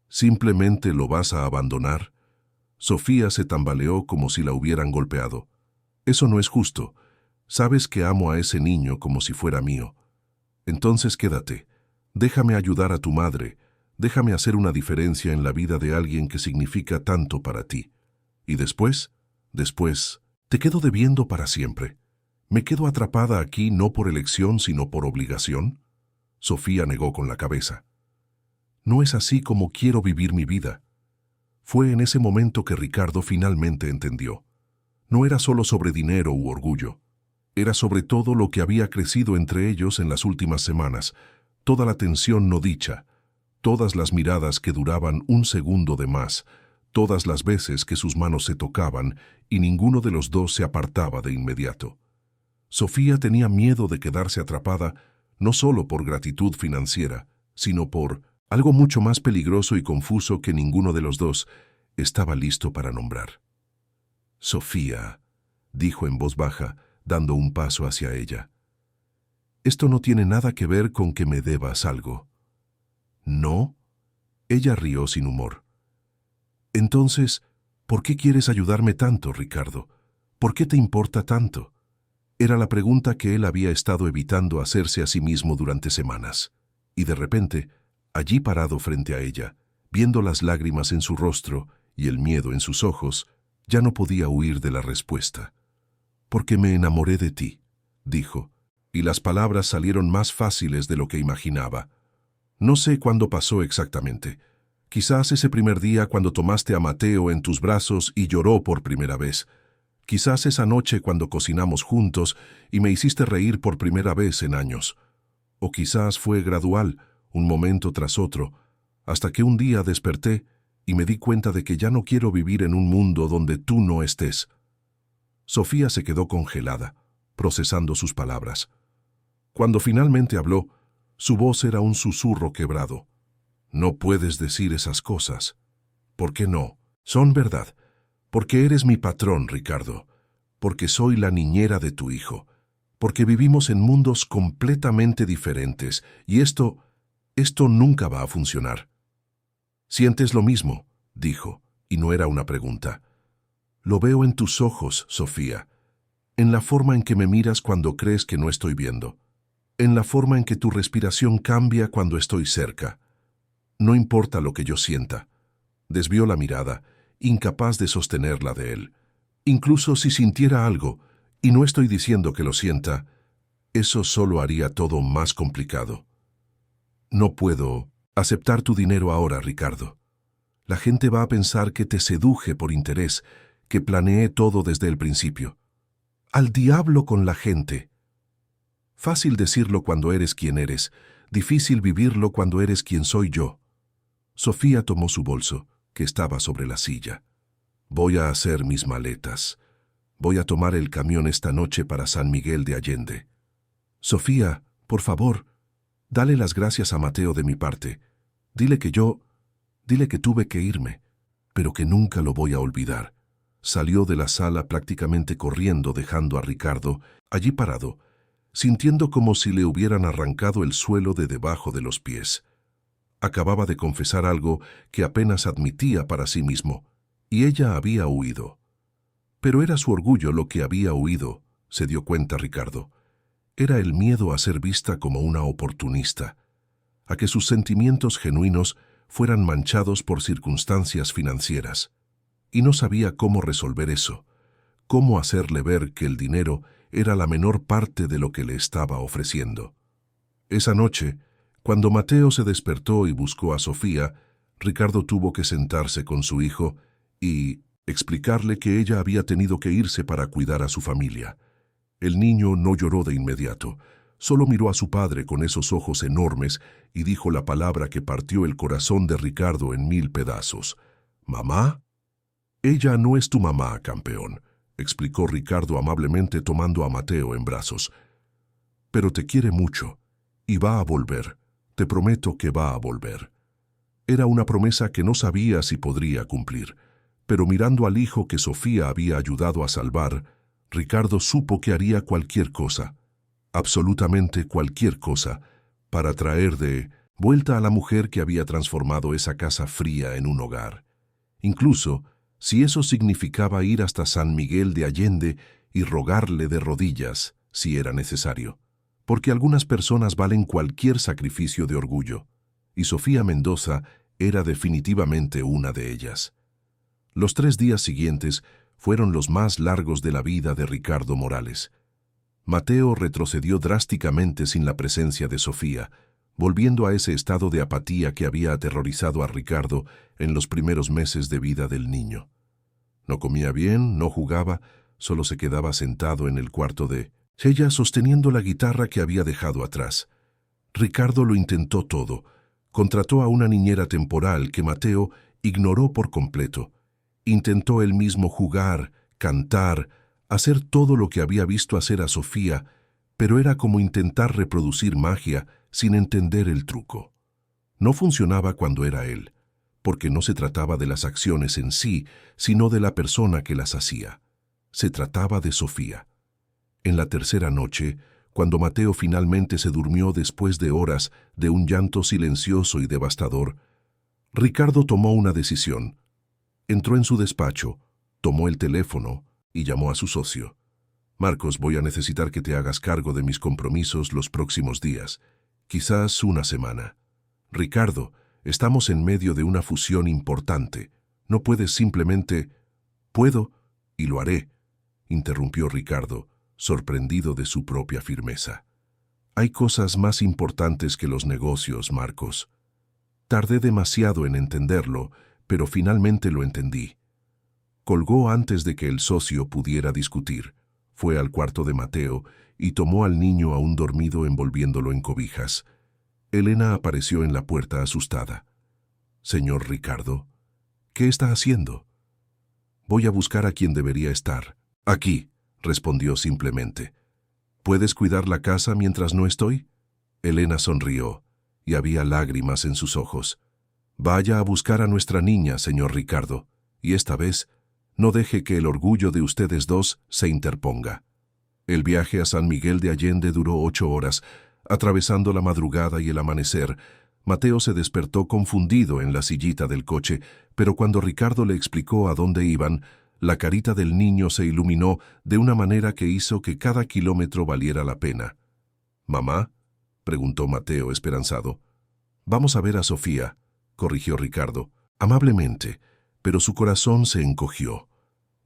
«¿Simplemente lo vas a abandonar?» Sofía se tambaleó como si la hubieran golpeado. «Eso no es justo. Sabes que amo a ese niño como si fuera mío. Entonces quédate. Déjame ayudar a tu madre. Déjame hacer una diferencia en la vida de alguien que significa tanto para ti. Y después, te quedo debiendo para siempre. ¿Me quedo atrapada aquí no por elección sino por obligación?» Sofía negó con la cabeza. «No es así como quiero vivir mi vida». Fue en ese momento que Ricardo finalmente entendió. No era solo sobre dinero u orgullo. Era sobre todo lo que había crecido entre ellos en las últimas semanas, toda la tensión no dicha, todas las miradas que duraban un segundo de más, todas las veces que sus manos se tocaban y ninguno de los dos se apartaba de inmediato. Sofía tenía miedo de quedarse atrapada no solo por gratitud financiera, sino por algo mucho más peligroso y confuso que ninguno de los dos estaba listo para nombrar. «Sofía», dijo en voz baja, dando un paso hacia ella. «Esto no tiene nada que ver con que me debas algo». «¿No?» Ella rió sin humor. «Entonces, ¿por qué quieres ayudarme tanto, Ricardo? ¿Por qué te importa tanto?» Era la pregunta que él había estado evitando hacerse a sí mismo durante semanas. Y de repente, allí parado frente a ella, viendo las lágrimas en su rostro y el miedo en sus ojos, ya no podía huir de la respuesta. «Porque me enamoré de ti», dijo, y las palabras salieron más fáciles de lo que imaginaba. «No sé cuándo pasó exactamente. Quizás ese primer día cuando tomaste a Mateo en tus brazos y lloró por primera vez. Quizás esa noche cuando cocinamos juntos y me hiciste reír por primera vez en años. O quizás fue gradual, un momento tras otro, hasta que un día desperté y me di cuenta de que ya no quiero vivir en un mundo donde tú no estés». Sofía se quedó congelada, procesando sus palabras. Cuando finalmente habló, su voz era un susurro quebrado. «No puedes decir esas cosas». «¿Por qué no? Son verdad. Porque eres mi patrón, Ricardo. Porque soy la niñera de tu hijo. Porque vivimos en mundos completamente diferentes y esto nunca va a funcionar». «¿Sientes lo mismo?», dijo, y no era una pregunta. «Lo veo en tus ojos, Sofía. En la forma en que me miras cuando crees que no estoy viendo. En la forma en que tu respiración cambia cuando estoy cerca. No importa lo que yo sienta». Desvió la mirada, incapaz de sostenerla de él. «Incluso si sintiera algo, y no estoy diciendo que lo sienta, eso solo haría todo más complicado. No puedo aceptar tu dinero ahora, Ricardo. La gente va a pensar que te seduje por interés, que planeé todo desde el principio. Al diablo con la gente». Fácil decirlo cuando eres quien eres, difícil vivirlo cuando eres quien soy yo. Sofía tomó su bolso, que estaba sobre la silla. «Voy a hacer mis maletas. Voy a tomar el camión esta noche para San Miguel de Allende». «Sofía, por favor, dale las gracias a Mateo de mi parte. Dile que tuve que irme, pero que nunca lo voy a olvidar». Salió de la sala prácticamente corriendo, dejando a Ricardo allí parado, sintiendo como si le hubieran arrancado el suelo de debajo de los pies. Acababa de confesar algo que apenas admitía para sí mismo, y ella había huido. Pero era su orgullo lo que había huido, se dio cuenta Ricardo. Era el miedo a ser vista como una oportunista, a que sus sentimientos genuinos fueran manchados por circunstancias financieras. Y no sabía cómo resolver eso, cómo hacerle ver que el dinero era la menor parte de lo que le estaba ofreciendo. Esa noche, cuando Mateo se despertó y buscó a Sofía, Ricardo tuvo que sentarse con su hijo y explicarle que ella había tenido que irse para cuidar a su familia. El niño no lloró de inmediato, solo miró a su padre con esos ojos enormes y dijo la palabra que partió el corazón de Ricardo en 1000 pedazos. ¿Mamá? Ella no es tu mamá, campeón, explicó Ricardo amablemente tomando a Mateo en brazos. Pero te quiere mucho, y va a volver. Te prometo que va a volver. Era una promesa que no sabía si podría cumplir, pero mirando al hijo que Sofía había ayudado a salvar, Ricardo supo que haría cualquier cosa, absolutamente cualquier cosa, para traer de vuelta a la mujer que había transformado esa casa fría en un hogar. Incluso si eso significaba ir hasta San Miguel de Allende y rogarle de rodillas, si era necesario. Porque algunas personas valen cualquier sacrificio de orgullo, y Sofía Mendoza era definitivamente una de ellas. Los 3 días siguientes fueron los más largos de la vida de Ricardo Morales. Mateo retrocedió drásticamente sin la presencia de Sofía, volviendo a ese estado de apatía que había aterrorizado a Ricardo en los primeros meses de vida del niño. No comía bien, no jugaba, solo se quedaba sentado en el cuarto de ella sosteniendo la guitarra que había dejado atrás. Ricardo lo intentó todo. Contrató a una niñera temporal que Mateo ignoró por completo. Intentó él mismo jugar, cantar, hacer todo lo que había visto hacer a Sofía, pero era como intentar reproducir magia sin entender el truco. No funcionaba cuando era él, porque no se trataba de las acciones en sí, sino de la persona que las hacía. Se trataba de Sofía. En la tercera noche, cuando Mateo finalmente se durmió después de horas de un llanto silencioso y devastador, Ricardo tomó una decisión. Entró en su despacho, tomó el teléfono y llamó a su socio. «Marcos, voy a necesitar que te hagas cargo de mis compromisos los próximos días, quizás una semana. Ricardo, estamos en medio de una fusión importante. No puedes simplemente...» «Puedo, y lo haré», interrumpió Ricardo, sorprendido de su propia firmeza. «Hay cosas más importantes que los negocios, Marcos». Tardé demasiado en entenderlo, pero finalmente lo entendí. Colgó antes de que el socio pudiera discutir. Fue al cuarto de Mateo y tomó al niño aún dormido envolviéndolo en cobijas. Elena apareció en la puerta asustada. «Señor Ricardo, ¿qué está haciendo?» «Voy a buscar a quien debería estar. Aquí», respondió simplemente. «¿Puedes cuidar la casa mientras no estoy?» Elena sonrió, y había lágrimas en sus ojos. «Vaya a buscar a nuestra niña, señor Ricardo, y esta vez no deje que el orgullo de ustedes dos se interponga». El viaje a San Miguel de Allende duró 8 horas. Atravesando la madrugada y el amanecer, Mateo se despertó confundido en la sillita del coche, pero cuando Ricardo le explicó a dónde iban, la carita del niño se iluminó de una manera que hizo que cada kilómetro valiera la pena. «¿Mamá?», preguntó Mateo esperanzado. «Vamos a ver a Sofía», corrigió Ricardo, amablemente, pero su corazón se encogió.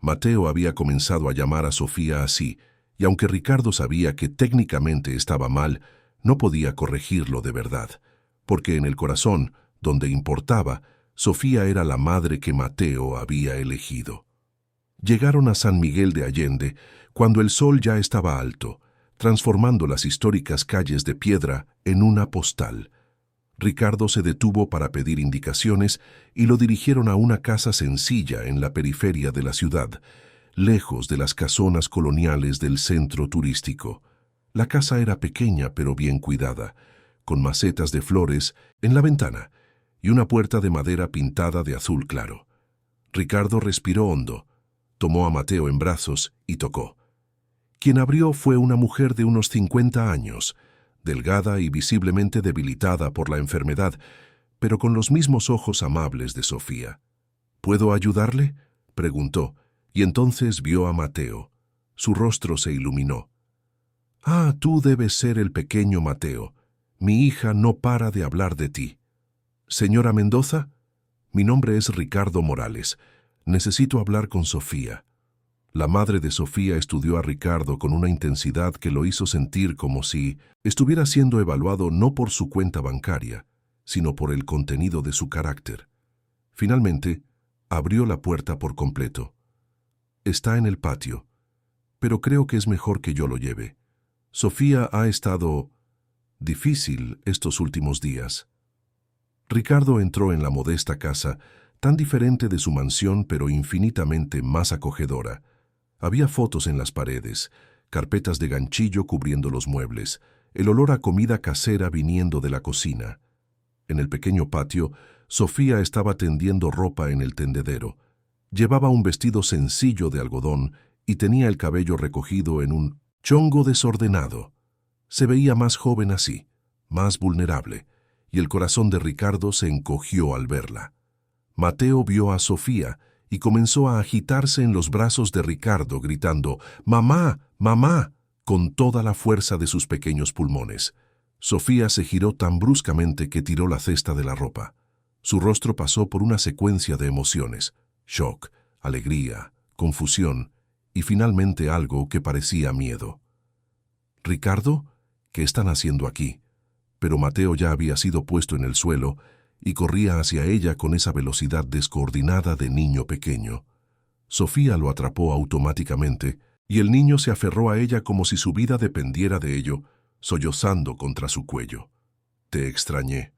Mateo había comenzado a llamar a Sofía así, y aunque Ricardo sabía que técnicamente estaba mal, no podía corregirlo de verdad, porque en el corazón, donde importaba, Sofía era la madre que Mateo había elegido. Llegaron a San Miguel de Allende cuando el sol ya estaba alto, transformando las históricas calles de piedra en una postal. Ricardo se detuvo para pedir indicaciones y lo dirigieron a una casa sencilla en la periferia de la ciudad, lejos de las casonas coloniales del centro turístico. La casa era pequeña pero bien cuidada, con macetas de flores en la ventana y una puerta de madera pintada de azul claro. Ricardo respiró hondo, tomó a Mateo en brazos y tocó. Quien abrió fue una mujer de unos 50 años, delgada y visiblemente debilitada por la enfermedad, pero con los mismos ojos amables de Sofía. «¿Puedo ayudarle?», preguntó, y entonces vio a Mateo. Su rostro se iluminó. «Ah, tú debes ser el pequeño Mateo. Mi hija no para de hablar de ti». «Señora Mendoza, mi nombre es Ricardo Morales. Necesito hablar con Sofía». La madre de Sofía estudió a Ricardo con una intensidad que lo hizo sentir como si estuviera siendo evaluado no por su cuenta bancaria, sino por el contenido de su carácter. Finalmente, abrió la puerta por completo. Está en el patio, pero creo que es mejor que yo lo lleve. Sofía ha estado difícil estos últimos días. Ricardo entró en la modesta casa, tan diferente de su mansión pero infinitamente más acogedora. Había fotos en las paredes, carpetas de ganchillo cubriendo los muebles, el olor a comida casera viniendo de la cocina. En el pequeño patio, Sofía estaba tendiendo ropa en el tendedero. Llevaba un vestido sencillo de algodón y tenía el cabello recogido en un chongo desordenado. Se veía más joven así, más vulnerable, y el corazón de Ricardo se encogió al verla. Mateo vio a Sofía y comenzó a agitarse en los brazos de Ricardo, gritando «¡Mamá! ¡Mamá!» con toda la fuerza de sus pequeños pulmones. Sofía se giró tan bruscamente que tiró la cesta de la ropa. Su rostro pasó por una secuencia de emociones: shock, alegría, confusión y finalmente algo que parecía miedo. «¿Ricardo? ¿Qué están haciendo aquí?» Pero Mateo ya había sido puesto en el suelo y corría hacia ella con esa velocidad descoordinada de niño pequeño. Sofía lo atrapó automáticamente y el niño se aferró a ella como si su vida dependiera de ello, sollozando contra su cuello. «Te extrañé,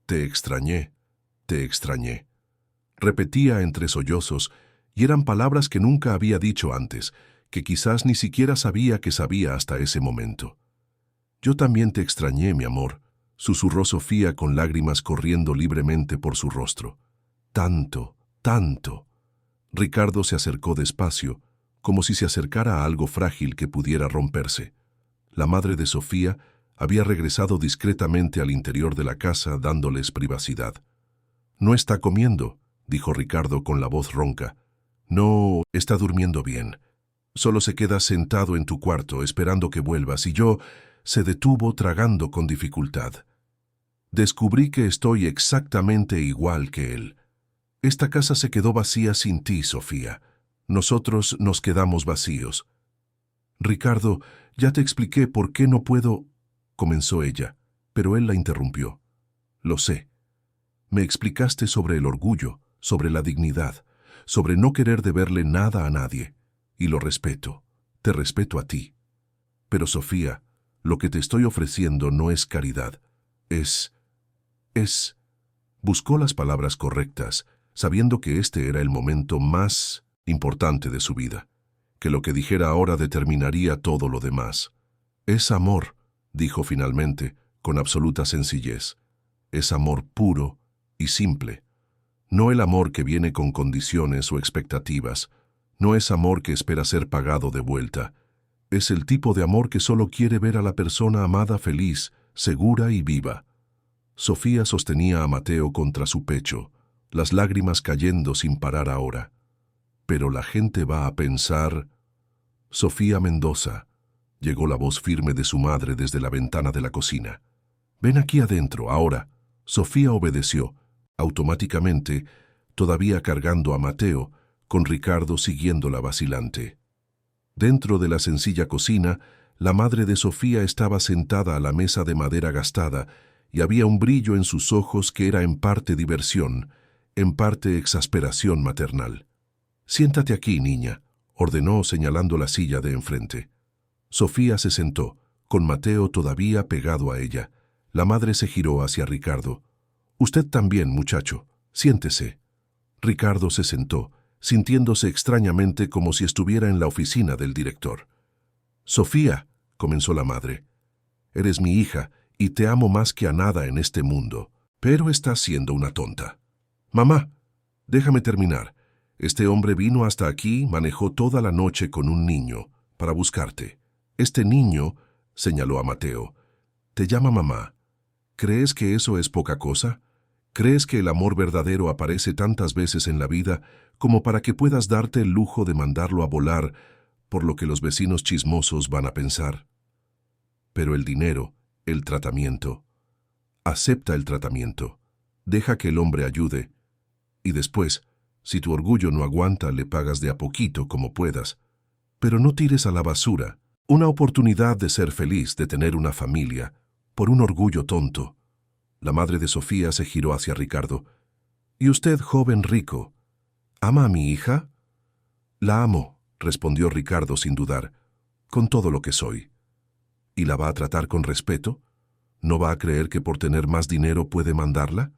te extrañé, te extrañé», repetía entre sollozos, y eran palabras que nunca había dicho antes, que quizás ni siquiera sabía que sabía hasta ese momento. «Yo también te extrañé, mi amor», susurró Sofía con lágrimas corriendo libremente por su rostro. «Tanto, tanto». Ricardo se acercó despacio, como si se acercara a algo frágil que pudiera romperse. La madre de Sofía había regresado discretamente al interior de la casa, dándoles privacidad. «No está comiendo», dijo Ricardo con la voz ronca. «No está durmiendo bien. Solo se queda sentado en tu cuarto esperando que vuelvas y yo...» Se detuvo tragando con dificultad. «Descubrí que estoy exactamente igual que él. Esta casa se quedó vacía sin ti, Sofía. Nosotros nos quedamos vacíos». «Ricardo, ya te expliqué por qué no puedo...» comenzó ella, pero él la interrumpió. «Lo sé. Me explicaste sobre el orgullo, sobre la dignidad, sobre no querer deberle nada a nadie. Y lo respeto. Te respeto a ti. Pero, Sofía, lo que te estoy ofreciendo no es caridad. Es... Buscó las palabras correctas, sabiendo que este era el momento más importante de su vida, que lo que dijera ahora determinaría todo lo demás. «Es amor», dijo finalmente, con absoluta sencillez. «Es amor puro y simple. No el amor que viene con condiciones o expectativas. No es amor que espera ser pagado de vuelta. Es el tipo de amor que solo quiere ver a la persona amada feliz, segura y viva». Sofía sostenía a Mateo contra su pecho, las lágrimas cayendo sin parar ahora. «Pero la gente va a pensar...» «Sofía Mendoza», llegó la voz firme de su madre desde la ventana de la cocina. «Ven aquí adentro, ahora». Sofía obedeció, automáticamente, todavía cargando a Mateo, con Ricardo siguiéndola vacilante. Dentro de la sencilla cocina, la madre de Sofía estaba sentada a la mesa de madera gastada y había un brillo en sus ojos que era en parte diversión, en parte exasperación maternal. «Siéntate aquí, niña», ordenó señalando la silla de enfrente. Sofía se sentó, con Mateo todavía pegado a ella. La madre se giró hacia Ricardo. «Usted también, muchacho, siéntese». Ricardo se sentó, sintiéndose extrañamente como si estuviera en la oficina del director. «Sofía», comenzó la madre, «eres mi hija y te amo más que a nada en este mundo, pero estás siendo una tonta». «Mamá, déjame terminar. Este hombre vino hasta aquí, manejó toda la noche con un niño para buscarte. Este niño», señaló a Mateo, «te llama mamá. ¿Crees que eso es poca cosa? ¿Crees que el amor verdadero aparece tantas veces en la vida como para que puedas darte el lujo de mandarlo a volar por lo que los vecinos chismosos van a pensar? Pero el dinero, el tratamiento. Acepta el tratamiento. Deja que el hombre ayude. Y después, si tu orgullo no aguanta, le pagas de a poquito como puedas. Pero no tires a la basura una oportunidad de ser feliz, de tener una familia, por un orgullo tonto». La madre de Sofía se giró hacia Ricardo. «¿Y usted, joven rico? ¿Ama a mi hija? La amo, respondió Ricardo sin dudar, con todo lo que soy. ¿Y la va a tratar con respeto? ¿No va a creer que por tener más dinero puede mandarla?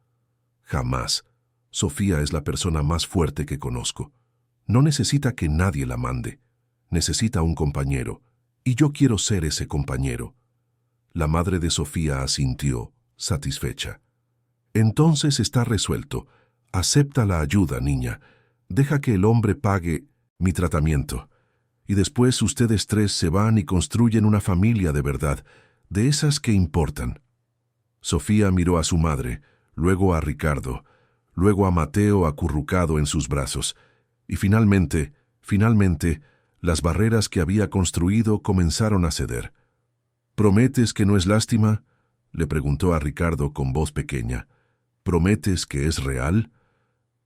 Jamás. Sofía es la persona más fuerte que conozco. No necesita que nadie la mande. Necesita un compañero, y yo quiero ser ese compañero. La madre de Sofía asintió, satisfecha. Entonces está resuelto. Acepta la ayuda, niña. Deja que el hombre pague mi tratamiento. Y después ustedes tres se van y construyen una familia de verdad, de esas que importan. Sofía miró a su madre, luego a Ricardo, luego a Mateo acurrucado en sus brazos, y finalmente, las barreras que había construido comenzaron a ceder. ¿Prometes que no es lástima?, le preguntó a Ricardo con voz pequeña. ¿Prometes que es real?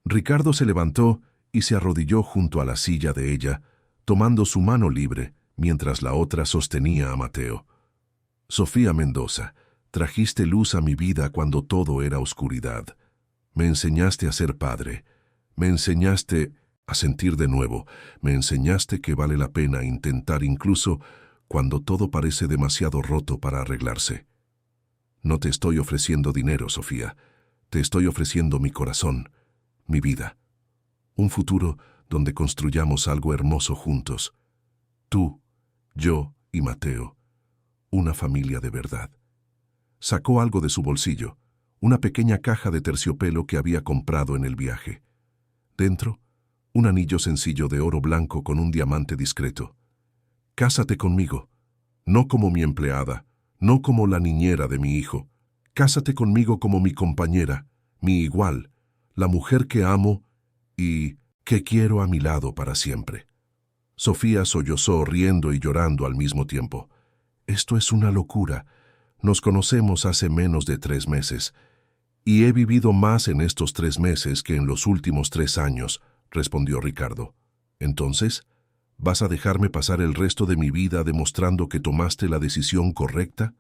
Ricardo se levantó y se arrodilló junto a la silla de ella, tomando su mano libre, mientras la otra sostenía a Mateo. Sofía Mendoza, trajiste luz a mi vida cuando todo era oscuridad. Me enseñaste a ser padre. Me enseñaste a sentir de nuevo. Me enseñaste que vale la pena intentar incluso cuando todo parece demasiado roto para arreglarse. No te estoy ofreciendo dinero, Sofía. Te estoy ofreciendo mi corazón, mi vida. Un futuro donde construyamos algo hermoso juntos. Tú, yo y Mateo. Una familia de verdad. Sacó algo de su bolsillo, una pequeña caja de terciopelo que había comprado en el viaje. Dentro, un anillo sencillo de oro blanco con un diamante discreto. Cásate conmigo, no como mi empleada, no como la niñera de mi hijo. Cásate conmigo como mi compañera, mi igual, la mujer que amo y que quiero a mi lado para siempre. Sofía sollozó riendo y llorando al mismo tiempo. Esto es una locura. Nos conocemos hace menos de 3 meses. Y he vivido más en estos 3 meses que en los últimos 3 años, respondió Ricardo. Entonces, ¿vas a dejarme pasar el resto de mi vida demostrando que tomaste la decisión correcta?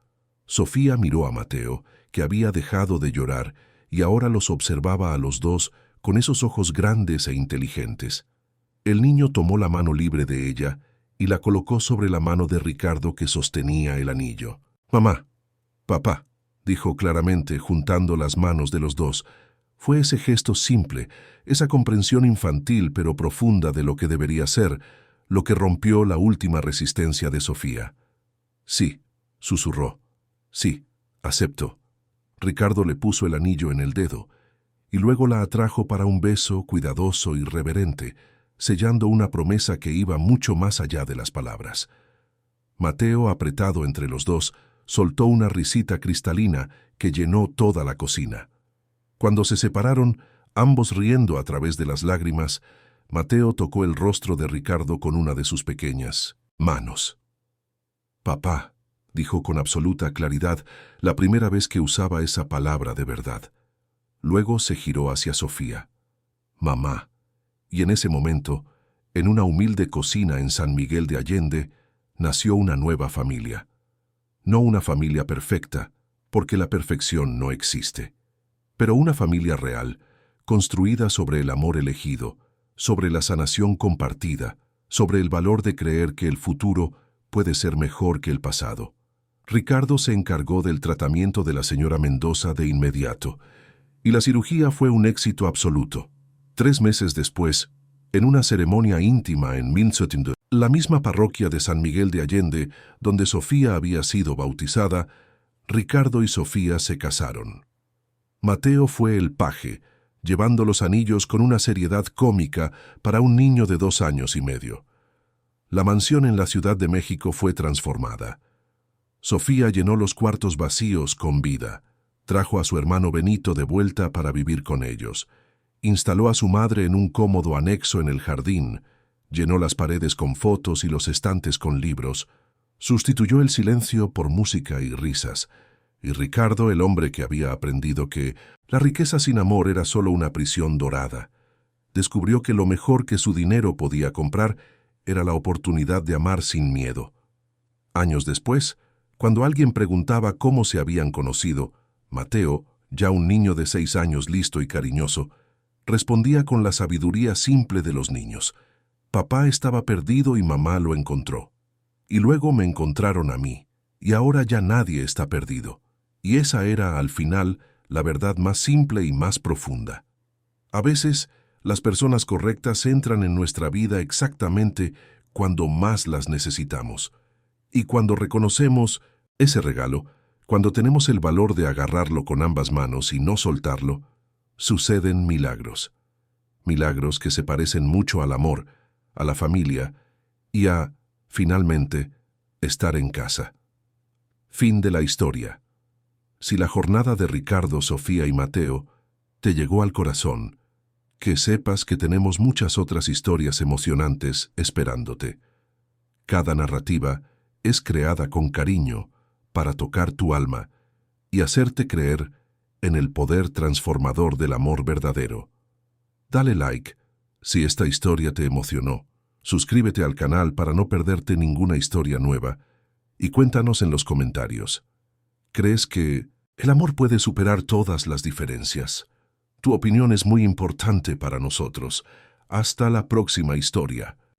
Sofía miró a Mateo, que había dejado de llorar, y ahora los observaba a los dos con esos ojos grandes e inteligentes. El niño tomó la mano libre de ella y la colocó sobre la mano de Ricardo que sostenía el anillo. «Mamá, papá», dijo claramente, juntando las manos de los dos. Fue ese gesto simple, esa comprensión infantil pero profunda de lo que debería ser, lo que rompió la última resistencia de Sofía. «Sí», susurró. «Sí, acepto». Ricardo le puso el anillo en el dedo, y luego la atrajo para un beso cuidadoso y reverente, sellando una promesa que iba mucho más allá de las palabras. Mateo, apretado entre los dos, soltó una risita cristalina que llenó toda la cocina. Cuando se separaron, ambos riendo a través de las lágrimas, Mateo tocó el rostro de Ricardo con una de sus pequeñas manos. «Papá», dijo con absoluta claridad, la primera vez que usaba esa palabra de verdad. Luego se giró hacia Sofía. «Mamá». Y en ese momento, en una humilde cocina en San Miguel de Allende, nació una nueva familia. No una familia perfecta, porque la perfección no existe, pero una familia real, construida sobre el amor elegido, sobre la sanación compartida, sobre el valor de creer que el futuro puede ser mejor que el pasado. Ricardo se encargó del tratamiento de la señora Mendoza de inmediato, y la cirugía fue un éxito absoluto. 3 meses después, en una ceremonia íntima en Minsotindo, la misma parroquia de San Miguel de Allende, donde Sofía había sido bautizada, Ricardo y Sofía se casaron. Mateo fue el paje, llevando los anillos con una seriedad cómica para un niño de 2 años y medio. La mansión en la Ciudad de México fue transformada. Sofía llenó los cuartos vacíos con vida, trajo a su hermano Benito de vuelta para vivir con ellos, instaló a su madre en un cómodo anexo en el jardín, llenó las paredes con fotos y los estantes con libros, sustituyó el silencio por música y risas, y Ricardo, el hombre que había aprendido que la riqueza sin amor era solo una prisión dorada, descubrió que lo mejor que su dinero podía comprar era la oportunidad de amar sin miedo. Años después, cuando alguien preguntaba cómo se habían conocido, Mateo, ya un niño de 6 años listo y cariñoso, Respondía con la sabiduría simple de los niños. Papá estaba perdido y mamá lo encontró. Y luego me encontraron a mí. Y ahora ya nadie está perdido. Y esa era, al final, la verdad más simple y más profunda. A veces, las personas correctas entran en nuestra vida exactamente cuando más las necesitamos. Y cuando reconocemos ese regalo, cuando tenemos el valor de agarrarlo con ambas manos y no soltarlo, suceden milagros. Milagros que se parecen mucho al amor, a la familia y a, finalmente, estar en casa. Fin de la historia. Si la jornada de Ricardo, Sofía y Mateo te llegó al corazón, que sepas que tenemos muchas otras historias emocionantes esperándote. Cada narrativa es creada con cariño para tocar tu alma y hacerte creer en el poder transformador del amor verdadero. Dale like si esta historia te emocionó. Suscríbete al canal para no perderte ninguna historia nueva y cuéntanos en los comentarios. ¿Crees que el amor puede superar todas las diferencias? Tu opinión es muy importante para nosotros. Hasta la próxima historia.